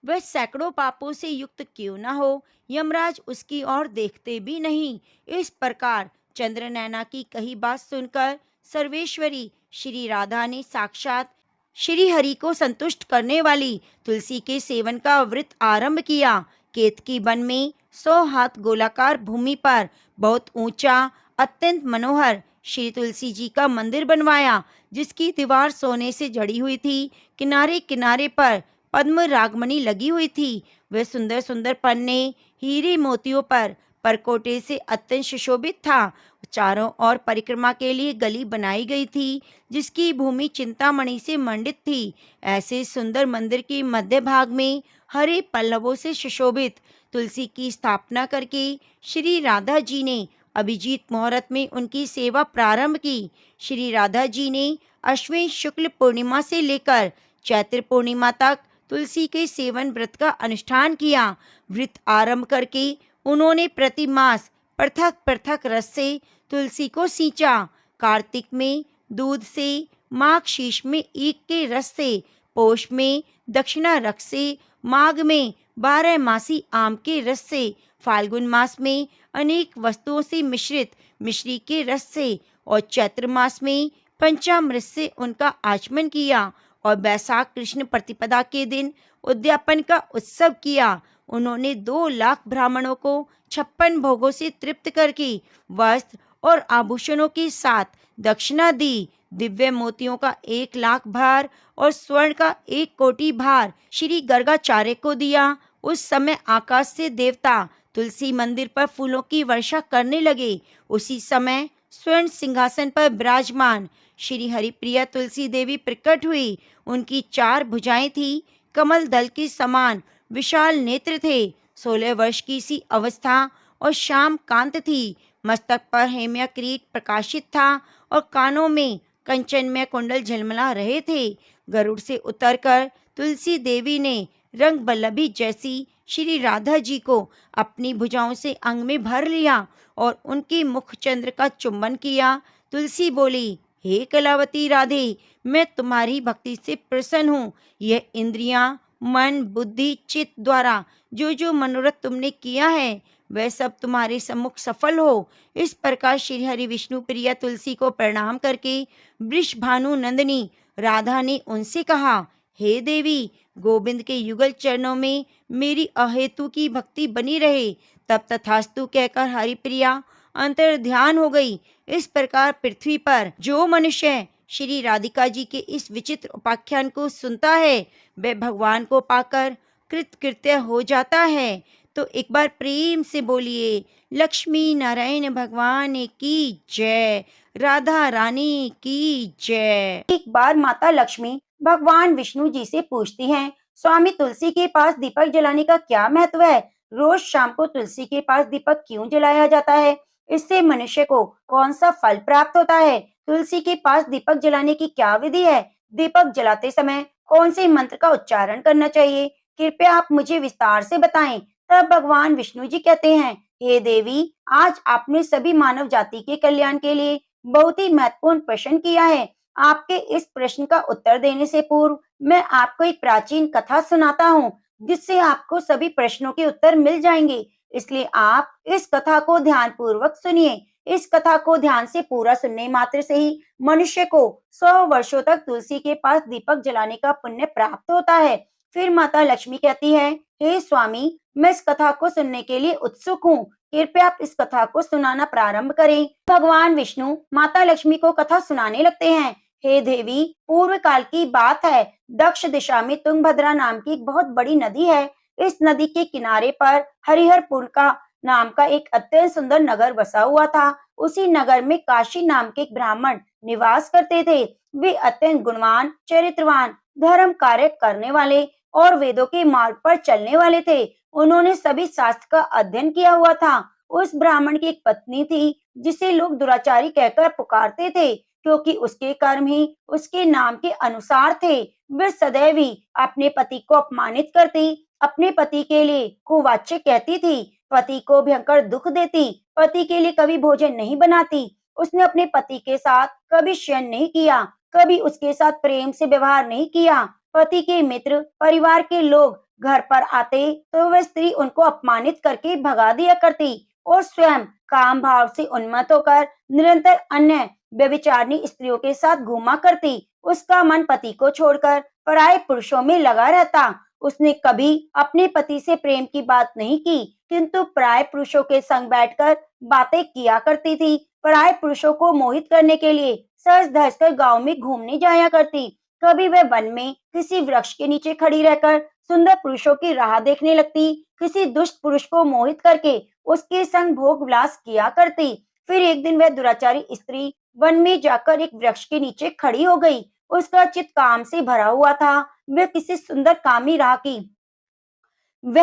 वह सैकड़ों पापों से युक्त क्यों न हो, यमराज उसकी ओर देखते भी नहीं। इस प्रकार चंद्र नैना की कही बात सुनकर सर्वेश्वरी श्री राधा ने साक्षात श्री हरि को संतुष्ट करने वाली तुलसी के सेवन का व्रत आरंभ किया। केतकी वन में 100 हाथ गोलाकार भूमि पर बहुत ऊंचा, अत्यंत मनोहर श्री तुलसी जी का मंदिर बनवाया, जिसकी दीवार सोने से जड़ी हुई थी। किनारे किनारे पर पद्म रागमणि लगी हुई थी। वह सुंदर सुंदर पन्ने हीरे मोतियों पर परकोटे से अत्यंत सुशोभित था। चारों ओर परिक्रमा के लिए गली बनाई गई थी, जिसकी भूमि चिंतामणि से मंडित थी। ऐसे सुंदर मंदिर के मध्य भाग में हरे पल्लवों से सुशोभित तुलसी की स्थापना करके श्री राधा जी ने अभिजीत मुहूर्त में उनकी सेवा प्रारंभ की। श्री राधा जी ने अश्विन शुक्ल पूर्णिमा से लेकर चैत्र पूर्णिमा तक तुलसी के सेवन व्रत का अनुष्ठान किया। व्रत आरंभ करके उन्होंने प्रति मास पृथक पृथक रस से तुलसी को सींचा। कार्तिक में दूध से, माघ शीश में ईख के रस से, पौष में दक्षिणा रस से, माघ में 12 मासी आम के रस से, फाल्गुन मास में अनेक वस्तुओं से मिश्रित मिश्री के रस से और चैत्र मास में पंचामृत से उनका आचमन किया और बैसाख कृष्ण प्रतिपदा के दिन उद्यापन का उत्सव किया। उन्होंने 2 लाख ब्राह्मणों को 56 भोगों से तृप्त करके वस्त्र और आभूषणों के साथ दक्षिणा दी। दिव्य मोतियों का 1 लाख भार और स्वर्ण का 1 कोटि भार श्री गर्गाचार्य को दिया। उस समय आकाश से देवता तुलसी मंदिर पर फूलों की वर्षा करने लगे। उसी समय स्वर्ण सिंहासन पर विराजमान श्री हरिप्रिया तुलसी देवी प्रकट हुई। उनकी 4 भुजाएं थी, कमल दल के समान विशाल नेत्र थे। 16 वर्ष की सी अवस्था और श्याम कांत थी। मस्तक पर हेम्य किरीट प्रकाशित था और कानों में कंचनमय कुंडल झलमला रहे थे। गरुड़ से उतरकर तुलसी देवी ने रंग बल्लभी जैसी श्री राधा जी को अपनी भुजाओं से अंग में भर लिया और उनके मुख चंद्र का चुंबन किया। तुलसी बोली, हे कलावती राधे, मैं तुम्हारी भक्ति से प्रसन्न हूँ। यह इंद्रियां, मन, बुद्धि, चित्त द्वारा जो जो मनोरथ तुमने किया है वह सब तुम्हारे सम्मुख सफल हो। इस प्रकार श्री हरि विष्णु प्रिया तुलसी को प्रणाम करके वृषभानु नंदिनी राधा ने उनसे कहा, हे देवी, गोविंद के युगल चरणों में मेरी अहेतु की भक्ति बनी रहे। तब तथास्तु कहकर हरिप्रिया अंतर ध्यान हो गई। इस प्रकार पृथ्वी पर जो मनुष्य श्री राधिका जी के इस विचित्र उपाख्यान को सुनता है वह भगवान को पाकर कृतकृत्य हो जाता है। तो एक बार प्रेम से बोलिए, लक्ष्मी नारायण भगवान की जय, राधा रानी की जय। एक बार माता लक्ष्मी भगवान विष्णु जी से पूछती हैं, स्वामी तुलसी के पास दीपक जलाने का क्या महत्व है? रोज शाम को तुलसी के पास दीपक क्यों जलाया जाता है? इससे मनुष्य को कौन सा फल प्राप्त होता है? तुलसी के पास दीपक जलाने की क्या विधि है? दीपक जलाते समय कौन से मंत्र का उच्चारण करना चाहिए? कृपया आप मुझे विस्तार से बताएं। तब भगवान विष्णु जी कहते हैं, हे देवी, आज आपने सभी मानव जाति के कल्याण के लिए बहुत ही महत्वपूर्ण प्रश्न किया है। आपके इस प्रश्न का उत्तर देने से पूर्व मैं आपको एक प्राचीन कथा सुनाता हूँ, जिससे आपको सभी प्रश्नों के उत्तर मिल जाएंगे। इसलिए आप इस कथा को ध्यान पूर्वक सुनिए। इस कथा को ध्यान से पूरा सुनने मात्र से ही मनुष्य को 100 वर्षों तक तुलसी के पास दीपक जलाने का पुण्य प्राप्त होता है। फिर माता लक्ष्मी कहती है, हे स्वामी, मैं इस कथा को सुनने के लिए उत्सुक हूँ। कृपया आप इस कथा को सुनाना प्रारंभ करें। भगवान विष्णु माता लक्ष्मी को कथा सुनाने लगते हैं। हे देवी, पूर्व काल की बात है। दक्ष दिशा में तुंगभद्रा नाम की एक बहुत बड़ी नदी है। इस नदी के किनारे पर हरिहरपुर का नाम का एक अत्यंत सुंदर नगर बसा हुआ था। उसी नगर में काशी नाम के एक ब्राह्मण निवास करते थे। वे अत्यंत गुणवान, चरित्रवान, धर्म कार्य करने वाले और वेदों के मार्ग पर चलने वाले थे। उन्होंने सभी शास्त्र का अध्ययन किया हुआ था। उस ब्राह्मण की एक पत्नी थी जिसे लोग दुराचारी कहकर पुकारते थे, क्योंकि उसके कर्म ही उसके नाम के अनुसार थे। वह सदैव ही अपने पति को अपमानित करती, अपने पति के लिए कुवाच्य कहती थी, पति को भयंकर दुख देती, पति के लिए कभी भोजन नहीं बनाती। उसने अपने पति के साथ कभी शयन नहीं किया, कभी उसके साथ प्रेम से व्यवहार नहीं किया। पति के मित्र, परिवार के लोग घर पर आते तो वह स्त्री उनको अपमानित करके भगा दिया करती और स्वयं काम भाव से उन्मत्त होकर निरंतर अन्य व्यभिचारिणी स्त्रियों के साथ घूमा करती। उसका मन पति को छोड़कर पराये पुरुषों में लगा रहता। उसने कभी अपने पति से प्रेम की बात नहीं की, किंतु पराये पुरुषों के संग बैठकर बातें किया करती थी। पराये पुरुषों को मोहित करने के लिए सज धज कर गाँव में घूमने जाया करती। कभी वह वन में किसी वृक्ष के नीचे खड़ी रहकर सुंदर पुरुषों की राह देखने लगती, किसी दुष्ट पुरुष को मोहित करके उसके संग भोग विलास किया करती। फिर एक दिन वह दुराचारी स्त्री वन में जाकर एक वृक्ष के नीचे खड़ी हो गई। उसका चित्त काम से भरा हुआ था। वह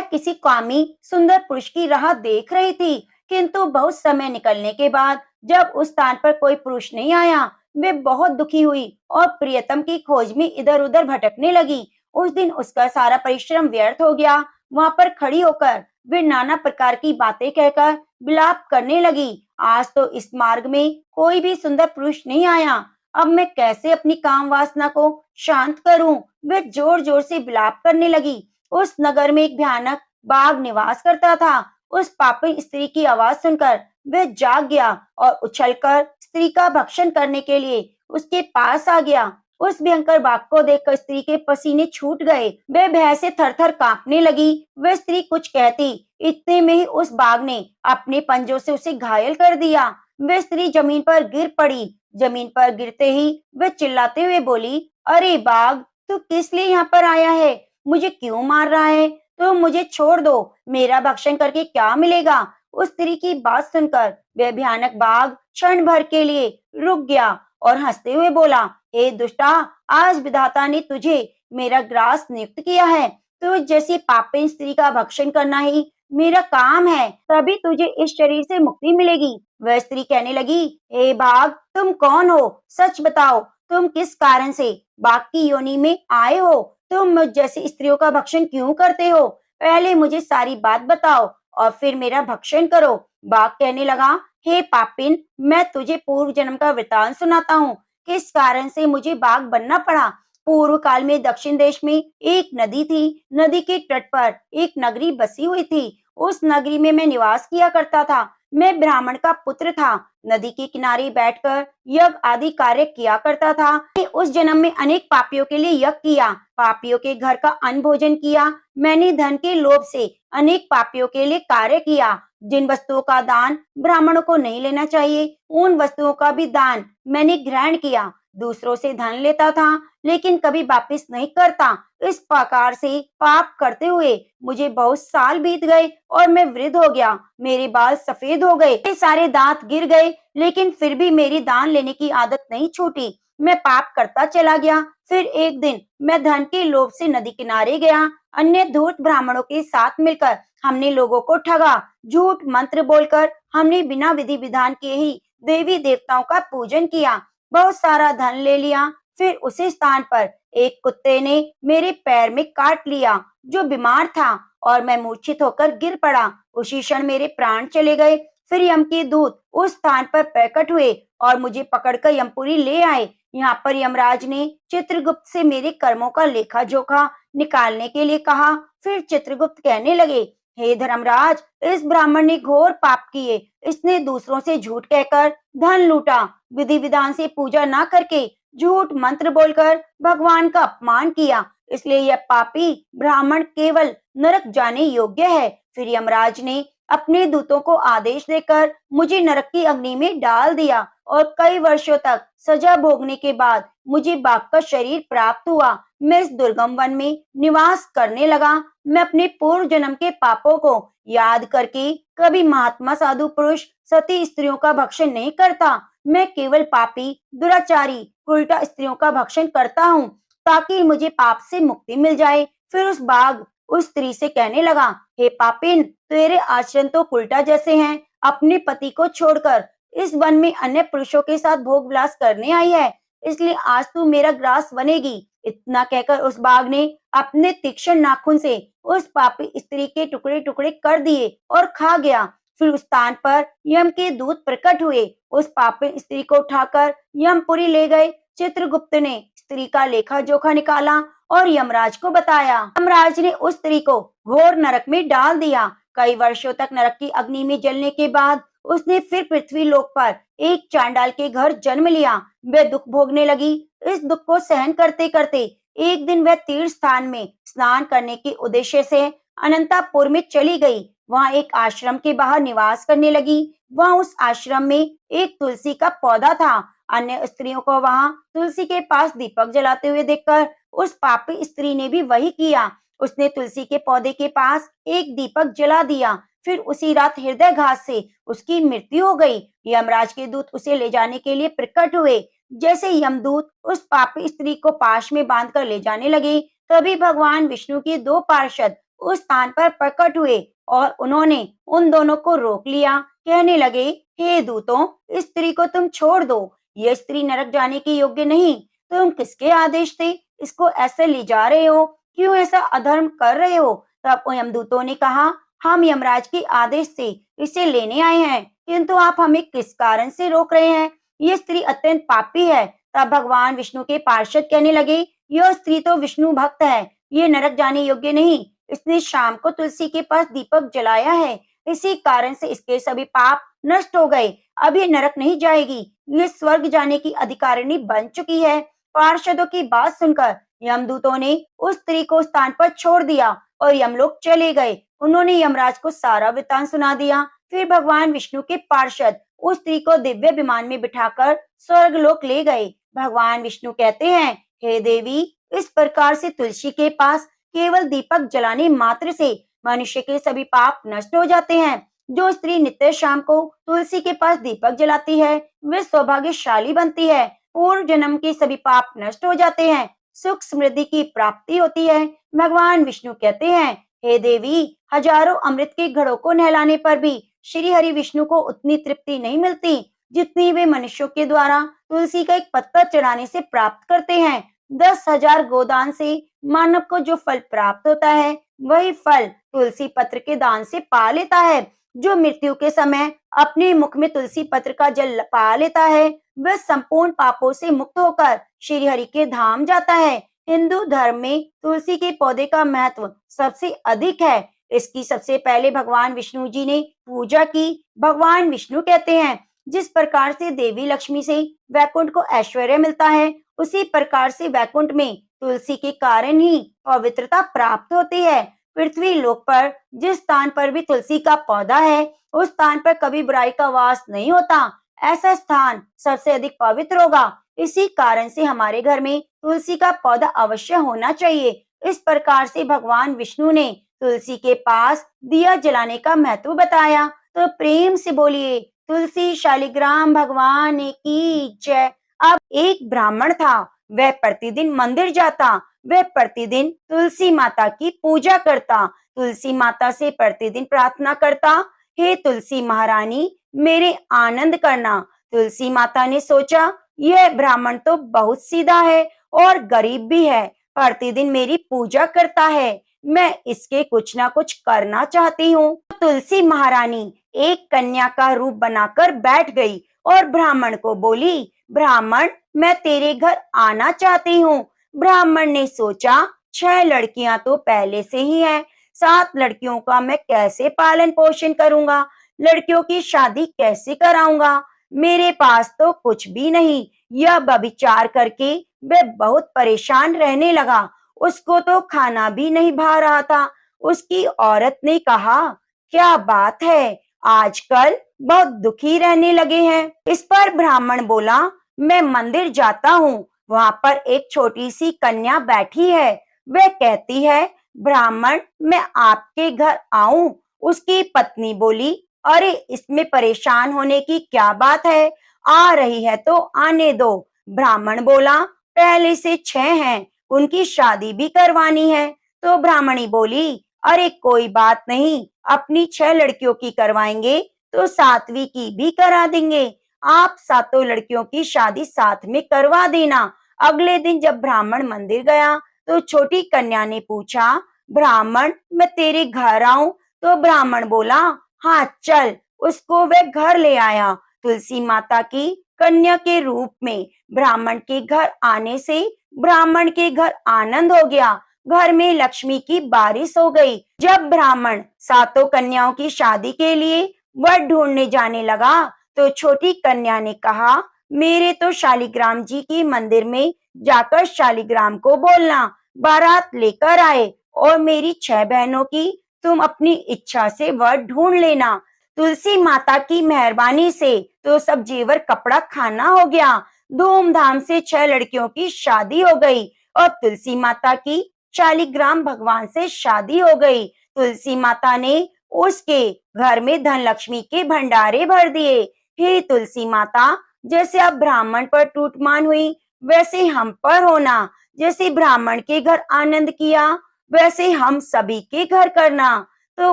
किसी कामी सुंदर पुरुष की राह देख रही थी, किंतु बहुत समय निकलने के बाद जब उस स्थान पर कोई पुरुष नहीं आया, वे बहुत दुखी हुई और प्रियतम की खोज में इधर उधर भटकने लगी। उस दिन उसका सारा परिश्रम व्यर्थ हो गया। वहां पर खड़ी होकर वे नाना प्रकार की बातें कहकर विलाप करने लगी। आज तो इस मार्ग में कोई भी सुंदर पुरुष नहीं आया, अब मैं कैसे अपनी काम वासना को शांत करूं? वे जोर जोर से विलाप करने लगी। उस नगर में एक भयानक बाघ निवास करता था। उस पापी स्त्री की आवाज सुनकर वह जाग गया और उछलकर स्त्री का भक्षण करने के लिए उसके पास आ गया। उस भयंकर बाघ को देखकर स्त्री के पसीने छूट गए। वह भय से थरथर कांपने लगी। वह स्त्री कुछ कहती, इतने में ही उस बाघ ने अपने पंजों से उसे घायल कर दिया। वह स्त्री जमीन पर गिर पड़ी। जमीन पर गिरते ही वह चिल्लाते हुए बोली, अरे बाघ, तू किस लिए यहाँ पर आया है? मुझे क्यों मार रहा है? तो मुझे छोड़ दो, मेरा भक्षण करके क्या मिलेगा? उस स्त्री की बात सुनकर वह भयानक बाघ क्षण भर के लिए रुक गया और हंसते हुए बोला, हे दुष्टा, आज विधाता ने तुझे मेरा ग्रास नियुक्त किया है। तो जैसी पापिन स्त्री का भक्षण करना ही मेरा काम है, तभी तुझे इस शरीर से मुक्ति मिलेगी। वह स्त्री कहने लगी, हे बाघ, तुम कौन हो? सच बताओ, तुम किस कारण से बाघ की योनि में आए हो? तुम मुझ जैसी स्त्रियों का भक्षण क्यों करते हो? पहले मुझे सारी बात बताओ और फिर मेरा भक्षण करो। बाघ कहने लगा, हे पापिन, मैं तुझे पूर्व जन्म का वृतांत सुनाता हूँ। किस कारण से मुझे बाघ बनना पड़ा। पूर्व काल में दक्षिण देश में एक नदी थी। नदी के तट पर एक नगरी बसी हुई थी। उस नगरी में मैं निवास किया करता था। मैं ब्राह्मण का पुत्र था। नदी के किनारे बैठकर यज्ञ आदि कार्य किया करता था। मैंने उस जन्म में अनेक पापियों के लिए यज्ञ किया, पापियों के घर का अन्न भोजन किया। मैंने धन के लोभ से अनेक पापियों के लिए कार्य किया। जिन वस्तुओं का दान ब्राह्मणों को नहीं लेना चाहिए, उन वस्तुओं का भी दान मैंने ग्रहण किया। दूसरों से धन लेता था, लेकिन कभी वापस नहीं करता। इस प्रकार से पाप करते हुए मुझे बहुत साल बीत गए और मैं वृद्ध हो गया। मेरे बाल सफेद हो गए, मेरे सारे दांत गिर गए, लेकिन फिर भी मेरी दान लेने की आदत नहीं छूटी। मैं पाप करता चला गया। फिर एक दिन मैं धन के लोभ से नदी किनारे गया। अन्य धूर्त ब्राह्मणों के साथ मिलकर हमने लोगों को ठगा। झूठ मंत्र बोलकर हमने बिना विधि विधान के ही देवी देवताओं का पूजन किया। बहुत सारा धन ले लिया। फिर उसी स्थान पर एक कुत्ते ने मेरे पैर में काट लिया, जो बीमार था, और मैं मूर्छित होकर गिर पड़ा। उसी क्षण मेरे प्राण चले गए। फिर यम के दूत उस स्थान पर प्रकट हुए और मुझे पकड़कर यमपुरी ले आए। यहाँ पर यमराज ने चित्रगुप्त से मेरे कर्मों का लेखा जोखा निकालने के लिए कहा। फिर चित्रगुप्त कहने लगे, हे धर्मराज, इस ब्राह्मण ने घोर पाप किए। इसने दूसरों से झूठ कहकर धन लूटा, विधि विधान से पूजा न करके झूठ मंत्र बोलकर भगवान का अपमान किया। इसलिए यह पापी ब्राह्मण केवल नरक जाने योग्य है। फिर यमराज ने अपने दूतों को आदेश देकर मुझे नरक की अग्नि में डाल दिया और कई वर्षों तक सजा भोगने के बाद मुझे बाघ का शरीर प्राप्त हुआ। मैं इस दुर्गम वन में निवास करने लगा। मैं अपने पूर्व जन्म के पापों को याद करके कभी महात्मा साधु पुरुष सती स्त्रियों का भक्षण नहीं करता। मैं केवल पापी दुराचारी उल्टा स्त्रियों का भक्षण करता हूँ, ताकि मुझे पाप से मुक्ति मिल जाए। फिर उस बाघ उस स्त्री से कहने लगा, हे पापिन, तेरे आचरण तो उल्टा जैसे हैं। अपने पति को छोड़कर इस वन में अन्य पुरुषों के साथ भोग विलास करने आई है, इसलिए आज तू मेरा ग्रास बनेगी। इतना कहकर उस बाघ ने अपने तीक्ष्ण नाखून से उस पापी स्त्री के टुकड़े टुकड़े कर दिए और खा गया। फिर उस स्थान पर यम के दूत प्रकट हुए। उस पापी स्त्री को उठाकर यमपुरी ले गए। चित्रगुप्त ने स्त्री का लेखा जोखा निकाला और यमराज को बताया। यमराज ने उस स्त्री को घोर नरक में डाल दिया। कई वर्षों तक नरक की अग्नि में जलने के बाद उसने फिर पृथ्वी लोक पर एक चांडाल के घर जन्म लिया। वह दुख भोगने लगी। इस दुख को सहन करते करते एक दिन वह तीर्थ स्थान में स्नान करने के उद्देश्य से अनंतापुर में चली गई। वहां एक आश्रम के बाहर निवास करने लगी। वहां उस आश्रम में एक तुलसी का पौधा था। अन्य स्त्रियों को वहां तुलसी के पास दीपक जलाते हुए देखकर उस पापी स्त्री ने भी वही किया। उसने तुलसी के पौधे के पास एक दीपक जला दिया। फिर उसी रात हृदय घात से उसकी मृत्यु हो गई। यमराज के दूत उसे ले जाने के लिए प्रकट हुए। जैसे यमदूत उस पापी स्त्री को पाश में बांधकर ले जाने लगे, तभी भगवान विष्णु के दो पार्षद उस स्थान पर प्रकट हुए और उन्होंने उन दोनों को रोक लिया। कहने लगे, हे दूतों, इस स्त्री को तुम छोड़ दो। यह स्त्री नरक जाने के योग्य नहीं। तुम किसके आदेश से इसको ऐसे ले जा रहे हो? क्यों ऐसा अधर्म कर रहे हो? तब यमदूतों ने कहा, हम यमराज के आदेश से इसे लेने आए हैं, किंतु आप हमें किस कारण से रोक रहे हैं? ये स्त्री अत्यंत पापी है। तब भगवान विष्णु के पार्षद कहने लगे, यह स्त्री तो विष्णु भक्त है, ये नरक जाने योग्य नहीं। इसने शाम को तुलसी के पास दीपक जलाया है, इसी कारण से इसके सभी पाप नष्ट हो गए। अब ये नरक नहीं जाएगी, ये स्वर्ग जाने की अधिकारिणी बन चुकी है। पार्षदों की बात सुनकर यमदूतों ने उस स्त्री को स्थान पर छोड़ दिया और यमलोक चले गए। उन्होंने यमराज को सारा वृतांत सुना दिया। फिर भगवान विष्णु के पार्षद उस स्त्री को दिव्य विमान में बिठाकर स्वर्ग लोक ले गए। भगवान विष्णु कहते हैं, हे देवी, इस प्रकार से तुलसी के पास केवल दीपक जलाने मात्र से मनुष्य के सभी पाप नष्ट हो जाते हैं। जो स्त्री नित्य शाम को तुलसी के पास दीपक जलाती है, वे सौभाग्यशाली बनती है। पूर्व जन्म के सभी पाप नष्ट हो जाते हैं। सुख समृद्धि की प्राप्ति होती है। भगवान विष्णु कहते हैं, हे देवी, हजारों अमृत के घड़ों को नहलाने पर भी श्री हरि विष्णु को उतनी तृप्ति नहीं मिलती जितनी वे मनुष्यों के द्वारा तुलसी का एक पत्ता चढ़ाने से प्राप्त करते हैं। 10,000 गोदान से मानव को जो फल प्राप्त होता है, वही फल तुलसी पत्र के दान से पा लेता है। जो मृत्यु के समय अपने मुख में तुलसी पत्र का जल पा लेता है, वह संपूर्ण पापों से मुक्त होकर श्री हरि के धाम जाता है। हिंदू धर्म में तुलसी के पौधे का महत्व सबसे अधिक है। इसकी सबसे पहले भगवान विष्णु जी ने पूजा की। भगवान विष्णु कहते हैं, जिस प्रकार से देवी लक्ष्मी से वैकुंठ को ऐश्वर्य मिलता है, उसी प्रकार से वैकुंठ में तुलसी के कारण ही पवित्रता प्राप्त होती है। पृथ्वी लोक पर जिस स्थान पर भी तुलसी का पौधा है, उस स्थान पर कभी बुराई का वास नहीं होता। ऐसा स्थान सबसे अधिक पवित्र होगा। इसी कारण से हमारे घर में तुलसी का पौधा अवश्य होना चाहिए। इस प्रकार से भगवान विष्णु ने तुलसी के पास दिया जलाने का महत्व बताया। तो प्रेम से बोलिए, तुलसी शालिग्राम भगवान की जय। अब एक ब्राह्मण था, वह प्रतिदिन मंदिर जाता। वह प्रतिदिन तुलसी माता की पूजा करता, तुलसी माता से प्रतिदिन प्रार्थना करता, हे तुलसी महारानी, मेरे आनंद करना। तुलसी माता ने सोचा, यह ब्राह्मण तो बहुत सीधा है और गरीब भी है, प्रतिदिन मेरी पूजा करता है, मैं इसके कुछ ना कुछ करना चाहती हूँ। तुलसी महारानी एक कन्या का रूप बनाकर बैठ गई और ब्राह्मण को बोली, ब्राह्मण, मैं तेरे घर आना चाहती हूँ। ब्राह्मण ने सोचा, 6 लड़कियां तो पहले से ही हैं, 7 लड़कियों का मैं कैसे पालन पोषण करूंगा, लड़कियों की शादी कैसे कराऊंगा, मेरे पास तो कुछ भी नहीं। यह विचार करके वह बहुत परेशान रहने लगा। उसको तो खाना भी नहीं भा रहा था। उसकी औरत ने कहा, क्या बात है, आजकल बहुत दुखी रहने लगे हैं। इस पर ब्राह्मण बोला, मैं मंदिर जाता हूँ, वहां पर एक छोटी सी कन्या बैठी है, वह कहती है, ब्राह्मण, मैं आपके घर आऊं। उसकी पत्नी बोली, अरे इसमें परेशान होने की क्या बात है, आ रही है तो आने दो। ब्राह्मण बोला, पहले से 6 हैं, उनकी शादी भी करवानी है। तो ब्राह्मणी बोली, अरे कोई बात नहीं, अपनी 6 लड़कियों की करवाएंगे तो 7वीं की भी करा देंगे। आप 7 लड़कियों की शादी साथ में करवा देना। अगले दिन जब ब्राह्मण मंदिर गया तो छोटी कन्या ने पूछा, ब्राह्मण, मैं तेरे घर आऊं? तो ब्राह्मण बोला, हाँ चल। उसको वह घर ले आया। तुलसी माता की कन्या के रूप में ब्राह्मण के घर आने से ब्राह्मण के घर आनंद हो गया। घर में लक्ष्मी की बारिश हो गई। जब ब्राह्मण 7 कन्याओं की शादी के लिए वर ढूंढने जाने लगा तो छोटी कन्या ने कहा, मेरे तो शालिग्राम जी की मंदिर में जाकर शालिग्राम को बोलना बारात लेकर आए और मेरी 6 बहनों की तुम अपनी इच्छा से वर ढूंढ लेना। तुलसी माता की मेहरबानी से तो सब जेवर कपड़ा खाना हो गया। धूमधाम से 6 लड़कियों की शादी हो गई और तुलसी माता की शालिग्राम भगवान से शादी हो गई। तुलसी माता ने उसके घर में धन लक्ष्मी के भंडारे भर दिए। हे तुलसी माता, जैसे अब ब्राह्मण पर टूटमान हुई, वैसे हम पर होना। जैसे ब्राह्मण के घर आनंद किया, वैसे हम सभी के घर करना। तो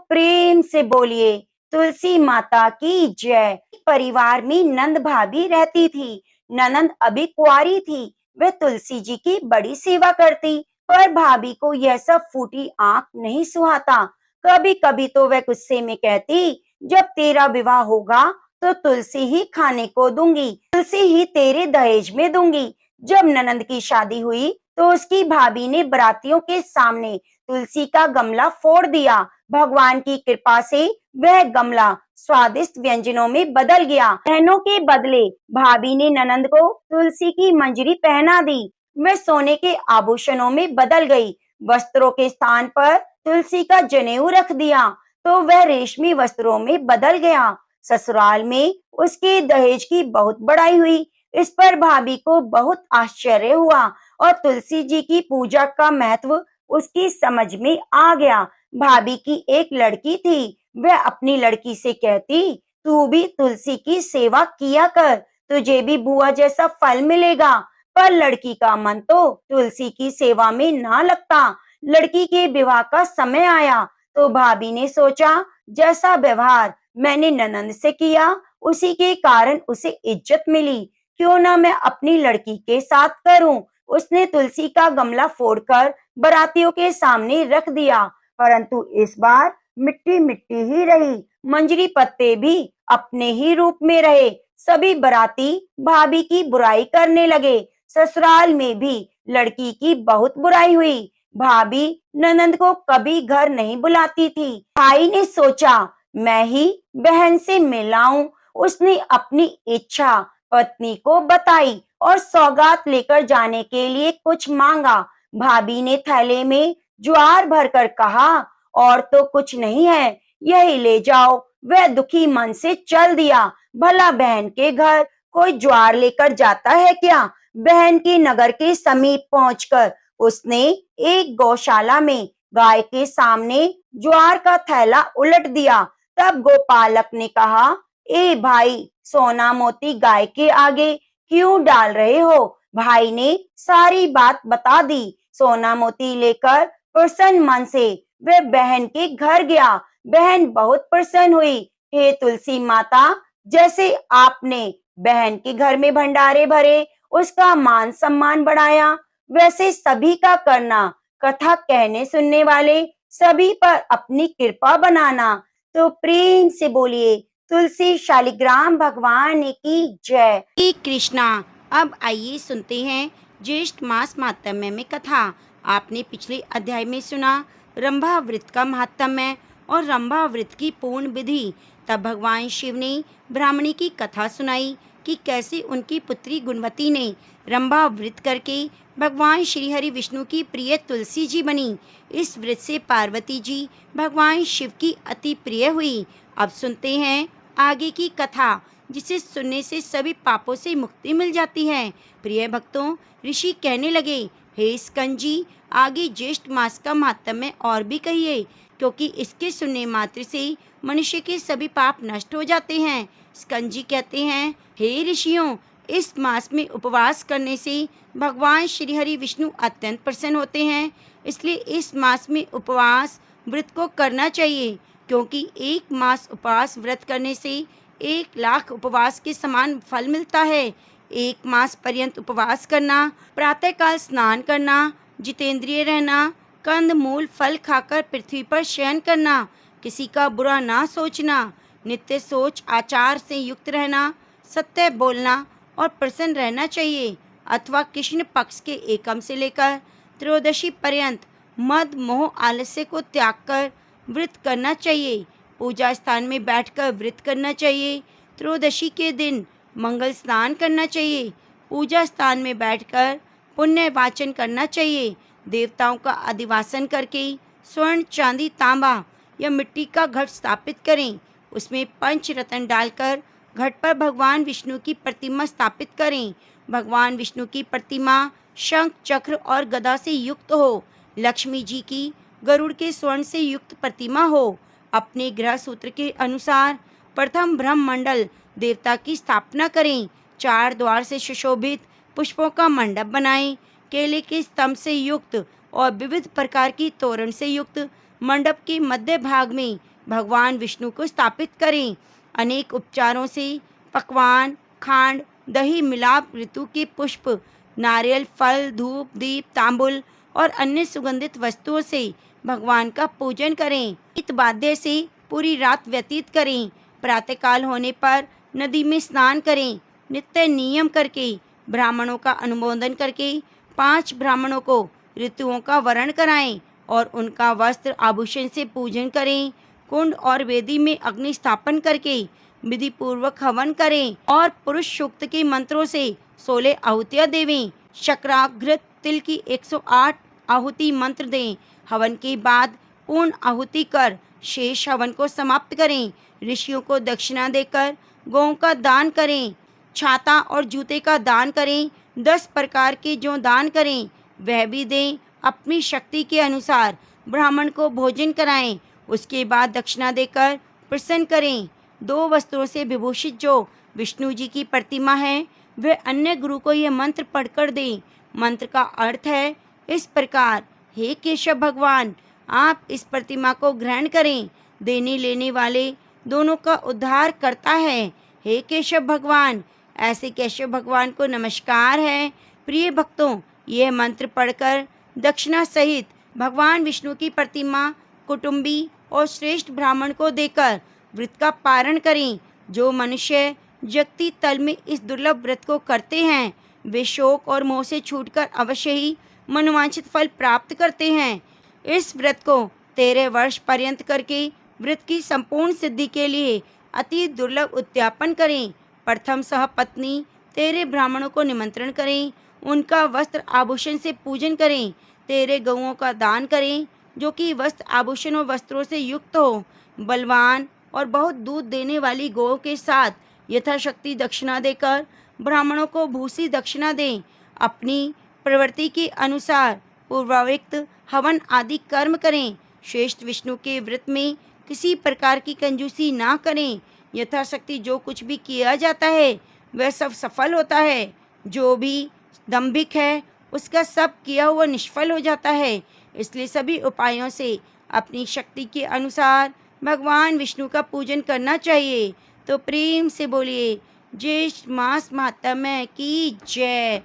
प्रेम से बोलिए, तुलसी माता की जय। परिवार में नंद भाभी रहती थी। ननंद अभी कुंवारी थी। वह तुलसी जी की बड़ी सेवा करती, पर भाभी को यह सब फूटी आंख नहीं सुहाता। कभी कभी तो वह गुस्से में कहती, जब तेरा विवाह होगा तो तुलसी ही खाने को दूंगी, तुलसी ही तेरे दहेज में दूंगी। जब ननंद की शादी हुई तो उसकी भाभी ने बरातियों के सामने तुलसी का गमला फोड़ दिया। भगवान की कृपा से वह गमला स्वादिष्ट व्यंजनों में बदल गया। बहनों के बदले भाभी ने ननंद को तुलसी की मंजरी पहना दी। वह सोने के आभूषणों में बदल गई। वस्त्रों के स्थान पर तुलसी का जनेऊ रख दिया तो वह रेशमी वस्त्रों में बदल गया। ससुराल में उसके दहेज की बहुत बड़ाई हुई। इस पर भाभी को बहुत आश्चर्य हुआ और तुलसी जी की पूजा का महत्व उसकी समझ में आ गया। भाभी की एक लड़की थी। वह अपनी लड़की से कहती, तू भी तुलसी की सेवा किया कर, तुझे भी बुआ जैसा फल मिलेगा। पर लड़की का मन तो तुलसी की सेवा में ना लगता। लड़की के विवाह का समय आया तो भाभी ने सोचा, जैसा व्यवहार मैंने ननंद से किया उसी के कारण उसे इज्जत मिली, क्यों ना मैं अपनी लड़की के साथ करूं। उसने तुलसी का गमला फोड़कर बारातियों के सामने रख दिया, परंतु इस बार मिट्टी मिट्टी ही रही। मंजरी पत्ते भी अपने ही रूप में रहे। सभी बाराती भाभी की बुराई करने लगे। ससुराल में भी लड़की की बहुत बुराई हुई। भाभी ननंद को कभी घर नहीं बुलाती थी। भाई ने सोचा मैं ही बहन से मिलाऊं। उसने अपनी इच्छा पत्नी को बताई और सौगात लेकर जाने के लिए कुछ मांगा। भाभी ने थैले में ज्वार भरकर कहा, और तो कुछ नहीं है, यही ले जाओ। वह दुखी मन से चल दिया। भला बहन के घर कोई ज्वार लेकर जाता है क्या? बहन के नगर के समीप पहुंचकर उसने एक गौशाला में गाय के सामने ज्वार का थैला उलट दिया। तब गोपालक ने कहा, ए भाई, सोना मोती गाय के आगे क्यों डाल रहे हो? भाई ने सारी बात बता दी। सोना मोती लेकर प्रसन्न मन से वह बहन के घर गया। बहन बहुत प्रसन्न हुई। हे तुलसी माता, जैसे आपने बहन के घर में भंडारे भरे, उसका मान सम्मान बढ़ाया, वैसे सभी का करना। कथा कहने सुनने वाले सभी पर अपनी कृपा बनाना। तो प्रेम से बोलिए तुलसी शालिग्राम भगवान की जय। श्री कृष्णा। अब आइए सुनते हैं ज्येष्ठ मास महात्म्य में कथा। आपने पिछले अध्याय में सुना रंभा व्रत का महात्म्य और रंभा व्रत की पूर्ण विधि। तब भगवान शिव ने ब्राह्मणी की कथा सुनाई कि कैसे उनकी पुत्री गुणवती ने रंभा व्रत करके भगवान श्री हरि विष्णु की प्रिय तुलसी जी बनी। इस व्रत से पार्वती जी भगवान शिव की अति प्रिय हुई। अब सुनते हैं आगे की कथा, जिसे सुनने से सभी पापों से मुक्ति मिल जाती है। प्रिय भक्तों, ऋषि कहने लगे, हे स्कंद जी, आगे ज्येष्ठ मास का महात्म्य और भी कहिए, क्योंकि इसके सुनने मात्र से मनुष्य के सभी पाप नष्ट हो जाते हैं। स्कंद जी कहते हैं, हे ऋषियों, इस मास में उपवास करने से भगवान श्री हरि विष्णु अत्यंत प्रसन्न होते हैं। इसलिए इस मास में उपवास व्रत को करना चाहिए, क्योंकि एक मास उपवास व्रत करने से 1,00,000 उपवास के समान फल मिलता है। एक मास पर्यंत उपवास करना, प्रातःकाल स्नान करना, जितेंद्रिय रहना, कंद मूल फल खाकर पृथ्वी पर शयन करना, किसी का बुरा ना सोचना, नित्य सोच आचार से युक्त रहना, सत्य बोलना और प्रसन्न रहना चाहिए। अथवा कृष्ण पक्ष के एकम से लेकर त्रयोदशी पर्यंत मद मोह आलस्य को त्याग कर व्रत करना चाहिए। पूजा स्थान में बैठकर व्रत करना चाहिए। त्रयोदशी के दिन मंगल स्नान करना चाहिए। पूजा स्थान में बैठकर पुण्य वाचन करना चाहिए। देवताओं का अधिवासन करके स्वर्ण चांदी तांबा या मिट्टी का घट स्थापित करें। उसमें पंच रत्न डालकर घट पर भगवान विष्णु की प्रतिमा स्थापित करें। भगवान विष्णु की प्रतिमा शंख चक्र और गदा से युक्त हो। लक्ष्मी जी की गरुड़ के स्वर्ण से युक्त प्रतिमा हो। अपने ग्रह सूत्र के अनुसार प्रथम ब्रह्ममंडल देवता की स्थापना करें। 4 द्वार से सुशोभित पुष्पों का मंडप बनाएं। केले के स्तंभ से युक्त और विविध प्रकार की तोरण से युक्त मंडप के मध्य भाग में भगवान विष्णु को स्थापित करें। अनेक उपचारों से पकवान, खांड, दही, मिलाप ऋतु के पुष्प, नारियल, फल, धूप, दीप, तांबुल और अन्य सुगंधित वस्तुओं से भगवान का पूजन करें। गीत वाद्य से पूरी रात व्यतीत करें। प्रातःकाल होने पर नदी में स्नान करें। नित्य नियम करके ब्राह्मणों का अनुमोदन करके 5 ब्राह्मणों को ऋतुओं का वर्ण कराएं और उनका वस्त्र आभूषण से पूजन करें। कुंड और वेदी में अग्नि स्थापन करके विधि पूर्वक हवन करें और पुरुष सूक्त के मंत्रों से 16 आहुतियां देवें। शक्राघृत तिल की 108 आहुति मंत्र दें। हवन के बाद पूर्ण आहुति कर शेष हवन को समाप्त करें। ऋषियों को दक्षिणा देकर गौं का दान करें। छाता और जूते का दान करें। 10 प्रकार के जो दान करें वह भी दें। अपनी शक्ति के अनुसार ब्राह्मण को भोजन कराएं। उसके बाद दक्षिणा देकर प्रसन्न करें। 2 वस्त्रों से विभूषित जो विष्णु जी की प्रतिमा है वे अन्य गुरु को यह मंत्र पढ़कर दें। मंत्र का अर्थ है इस प्रकार, हे केशव भगवान, आप इस प्रतिमा को ग्रहण करें। देने लेने वाले दोनों का उद्धार करता है। हे केशव भगवान, ऐसे केशव भगवान को नमस्कार है। प्रिय भक्तों, यह मंत्र पढ़कर दक्षिणा सहित भगवान विष्णु की प्रतिमा, कुटुंबी और श्रेष्ठ ब्राह्मण को देकर व्रत का पारण करें। जो मनुष्य जगती तल में इस दुर्लभ व्रत को करते हैं, वे शोक और मोह से छूटकर अवश्य ही मनोवांछित फल प्राप्त करते हैं। इस व्रत को 13 वर्ष पर्यंत करके व्रत की संपूर्ण सिद्धि के लिए अति दुर्लभ उद्यापन करें। प्रथम सह पत्नी 13 ब्राह्मणों को निमंत्रण करें, उनका वस्त्र आभूषण से पूजन करें। 13 गऊओं का दान करें जो कि वस्त्र आभूषण और वस्त्रों से युक्त हो। बलवान और बहुत दूध देने वाली गौ के साथ यथाशक्ति दक्षिणा देकर ब्राह्मणों को भूसी दक्षिणा दें। अपनी प्रवृत्ति के अनुसार पूर्वाविक्त हवन आदि कर्म करें। श्रेष्ठ विष्णु के व्रत में किसी प्रकार की कंजूसी ना करें। यथाशक्ति जो कुछ भी किया जाता है वह सब सफल होता है। जो भी दंभिक है उसका सब किया हुआ निष्फल हो जाता है। इसलिए सभी उपायों से अपनी शक्ति के अनुसार भगवान विष्णु का पूजन करना चाहिए। तो प्रेम से बोलिए ज्येष्ठ मास महात्म्य की जय।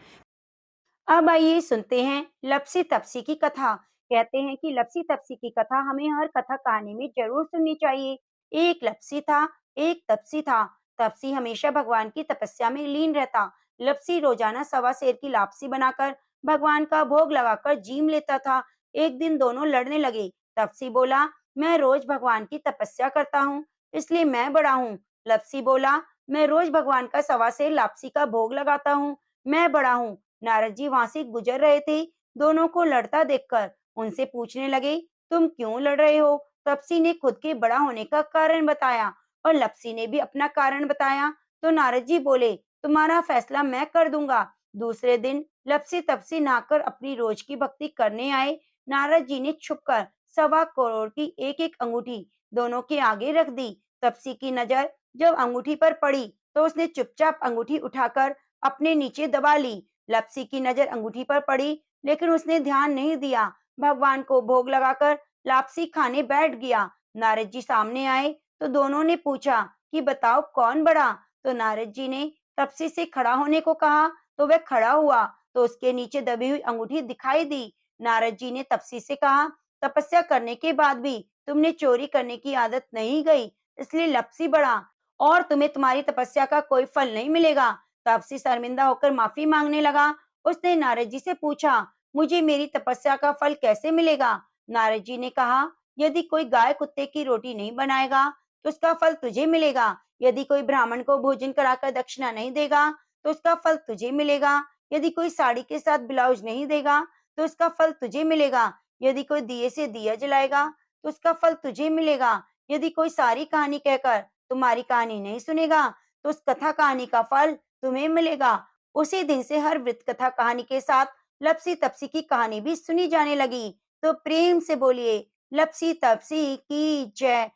अब आइए सुनते हैं लपसी तपसी की कथा। कहते हैं कि लपसी तपसी की कथा हमें हर कथा कहानी में जरूर सुननी चाहिए। एक लपसी था, एक तपसी था। तपसी हमेशा भगवान की तपस्या में लीन रहता। लपसी रोजाना सवा सेर की लापसी बनाकर भगवान का भोग लगाकर जीम लेता था। एक दिन दोनों लड़ने लगे। तपसी बोला, मैं रोज भगवान की तपस्या करता हूँ, इसलिए मैं बड़ा हूँ। लपसी बोला, मैं रोज भगवान का सवा सेर लापसी का भोग लगाता हूँ, मैं बड़ा हूँ। नारद जी वहां से गुजर रहे थे। दोनों को लड़ता देखकर उनसे पूछने लगे, तुम क्यों लड़ रहे हो? तपसी ने खुद के बड़ा होने का कारण बताया और लपसी ने भी अपना कारण बताया। तो नारद जी बोले, तुम्हारा फैसला मैं कर दूंगा। दूसरे दिन लपसी तपसी नहाकर अपनी रोज की भक्ति करने आए। नारद जी ने छुपकर 1.25 करोड़ की एक एक अंगूठी दोनों के आगे रख दी। तपसी की नजर जब अंगूठी पर पड़ी तो उसने चुपचाप अंगूठी उठाकर अपने नीचे दबा ली। लपसी की नजर अंगूठी पर पड़ी, लेकिन उसने ध्यान नहीं दिया। भगवान को भोग लगाकर लापसी खाने बैठ गया। नारद जी सामने आए तो दोनों ने पूछा कि बताओ कौन बड़ा? तो नारद जी ने तपसी से खड़ा होने को कहा तो वह खड़ा हुआ तो उसके नीचे दबी हुई अंगूठी दिखाई दी। नारद जी ने तपसी से कहा, तपस्या करने के बाद भी तुमने चोरी करने की आदत नहीं गई, इसलिए लपसी बड़ा और तुम्हें तुम्हारी तपस्या का कोई फल नहीं मिलेगा। तापसी शर्मिंदा होकर माफी मांगने लगा। उसने नारद जी से पूछा, मुझे मेरी तपस्या का फल कैसे मिलेगा? नारद जी ने कहा, यदि कोई गाय कुत्ते की रोटी नहीं बनाएगा तो उसका फल तुझे मिलेगा। यदि कोई ब्राह्मण को भोजन कराकर दक्षिणा नहीं देगा तो उसका फल तुझे मिलेगा। यदि कोई साड़ी के साथ ब्लाउज नहीं देगा तो उसका फल तुझे मिलेगा। यदि कोई दिए से दिया जलाएगा तो उसका फल तुझे मिलेगा। यदि कोई सारी कहानी कहकर तुम्हारी कहानी नहीं सुनेगा तो उस कथा कहानी का फल तुम्हें मिलेगा। उसी दिन से हर वृत्त कथा कहानी के साथ लपसी तपसी की कहानी भी सुनी जाने लगी। तो प्रेम से बोलिए लपसी तपसी की जय।